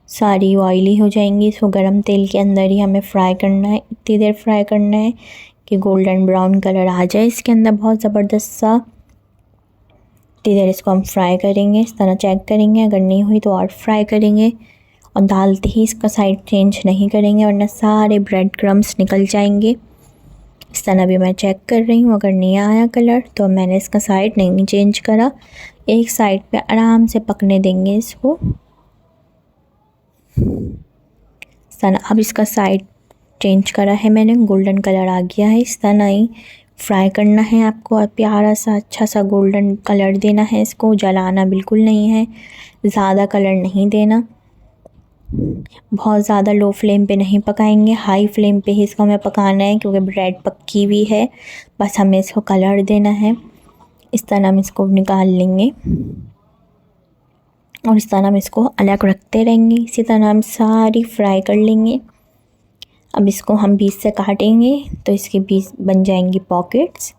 सारी ऑयली हो जाएंगी। इसको गरम तेल के अंदर ही हमें फ्राई करना है, इतनी देर फ्राई करना है कि गोल्डन ब्राउन कलर आ जाए इसके अंदर बहुत ज़बरदस्त सा। इतनी देर इसको हम फ्राई करेंगे। इस तरह चेक करेंगे, अगर नहीं हुई तो और फ्राई करेंगे, और डालते ही इसका साइड चेंज नहीं करेंगे वरना सारे ब्रेड क्रम्ब्स निकल जाएंगे। इस तरह भी मैं चेक कर रही हूँ, अगर नहीं आया कलर तो मैंने इसका साइड नहीं चेंज करा, एक साइड पे आराम से पकने देंगे इसको। इस तरह अब इसका साइड चेंज करा है मैंने, गोल्डन कलर आ गया है। इस तरह ही फ्राई करना है आपको और प्यारा सा अच्छा सा गोल्डन कलर देना है इसको, जलाना बिल्कुल नहीं है, ज़्यादा कलर नहीं देना, बहुत ज़्यादा लो फ्लेम पे नहीं पकाएंगे, हाई फ्लेम पे ही इसको हमें पकाना है क्योंकि ब्रेड पक्की हुई है, बस हमें इसको कलर देना है। इस तरह हम इसको निकाल लेंगे और इस तरह हम इसको अलग रखते रहेंगे। इसी तरह हम सारी फ्राई कर लेंगे। अब इसको हम बीच से काटेंगे तो इसके बीच बन जाएंगी पॉकेट्स।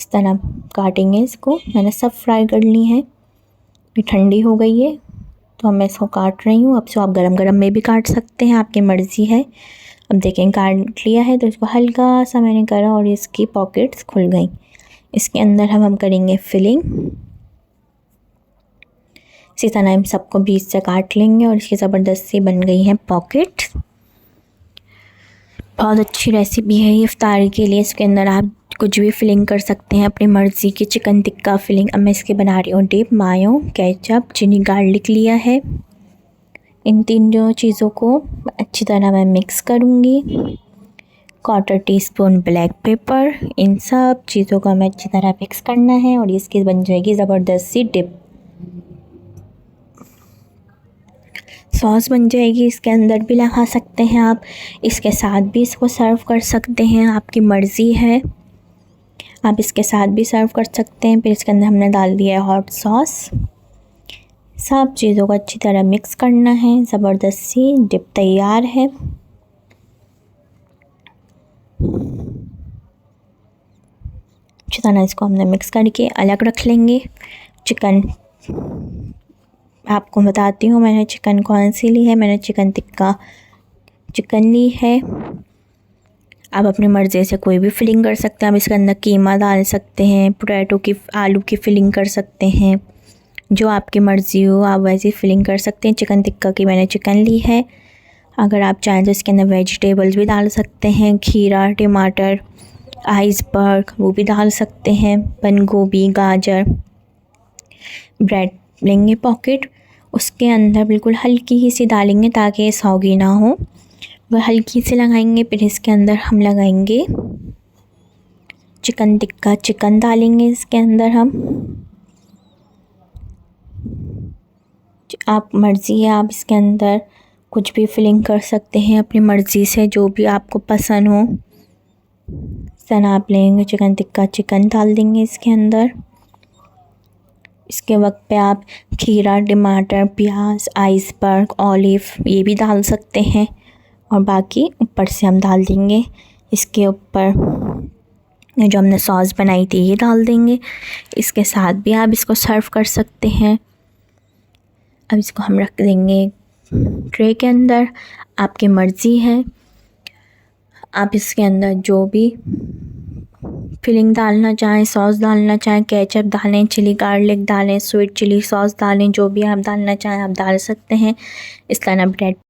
इस तरह काटेंगे इसको, मैंने सब फ्राई कर ली हैं, ये ठंडी हो गई है तो मैं इसको काट रही हूँ। अब इसको आप गरम गरम में भी काट सकते हैं, आपकी मर्ज़ी है। अब देखें काट लिया है तो इसको हल्का सा मैंने करा और इसकी पॉकेट्स खुल गई। इसके अंदर हम करेंगे फिलिंग। इसी तरह हम सबको बीच से काट लेंगे और इसकी ज़बरदस्ती बन गई हैं पॉकेट्स। बहुत अच्छी रेसिपी है ये इफ्तारी के लिए। इसके अंदर आप कुछ भी फिलिंग कर सकते हैं अपनी मर्ज़ी की, चिकन टिक्का फिलिंग। अब मैं इसके बना रही हूँ डिप, मायो, केचप, चीनी गार्लिक लिया है। इन तीनों चीज़ों को अच्छी तरह मैं मिक्स करूँगी। 1/4 टीस्पून ब्लैक पेपर, इन सब चीज़ों को हमें अच्छी तरह मिक्स करना है और इसकी बन जाएगी ज़बरदस्त सी डिप। सॉस बन जाएगी, इसके अंदर भी लगा सकते हैं आप, इसके साथ भी इसको सर्व कर सकते हैं, आपकी मर्ज़ी है, आप इसके साथ भी सर्व कर सकते हैं। फिर इसके अंदर हमने डाल दिया है हॉट सॉस। सब चीज़ों को अच्छी तरह मिक्स करना है, ज़बरदस्त सी डिप तैयार है। अच्छी तरह इसको हमने मिक्स करके अलग रख लेंगे। चिकन आपको बताती हूँ मैंने चिकन कौन सी ली है, मैंने चिकन टिक्का चिकन ली है। आप अपनी मर्ज़ी से कोई भी फिलिंग कर सकते हैं, आप इसके अंदर कीमा डाल सकते हैं, पोटैटो की आलू की फिलिंग कर सकते हैं, जो आपकी मर्ज़ी हो आप वैसी फिलिंग कर सकते हैं। चिकन टिक्का की मैंने चिकन ली है, अगर आप चाहें तो इसके अंदर वेजिटेबल्स भी डाल सकते हैं, खीरा, टमाटर, आइसबर्ग वो भी डाल सकते हैं, बंद गोभी, गाजर। ब्रेड लेंगे पॉकेट, उसके अंदर बिल्कुल हल्की ही सी डालेंगे ताकि ये सौगी ना हो, वह हल्की सी लगाएंगे। फिर इसके अंदर हम लगाएंगे चिकन टिक्का, चिकन डालेंगे इसके अंदर हम। आप मर्ज़ी है, आप इसके अंदर कुछ भी फिलिंग कर सकते हैं अपनी मर्ज़ी से, जो भी आपको पसंद हो। सन आप लेंगे चिकन टिक्का, चिकन डाल देंगे इसके अंदर। इसके वक्त पे आप खीरा, टमाटर, प्याज, आइसबर्ग, ऑलिव ये भी डाल सकते हैं और बाकी ऊपर से हम डाल देंगे इसके ऊपर जो हमने सॉस बनाई थी ये डाल देंगे। इसके साथ भी आप इसको सर्व कर सकते हैं। अब इसको हम रख देंगे ट्रे के अंदर, आपकी मर्ज़ी है, आप इसके अंदर जो भी फिलिंग डालना चाहें, सॉस डालना चाहें, केचप डालें, चिली गार्लिक डालें, स्वीट चिली सॉस डालें, जो भी आप डालना चाहें आप डाल सकते हैं। इस तरह ब्रेड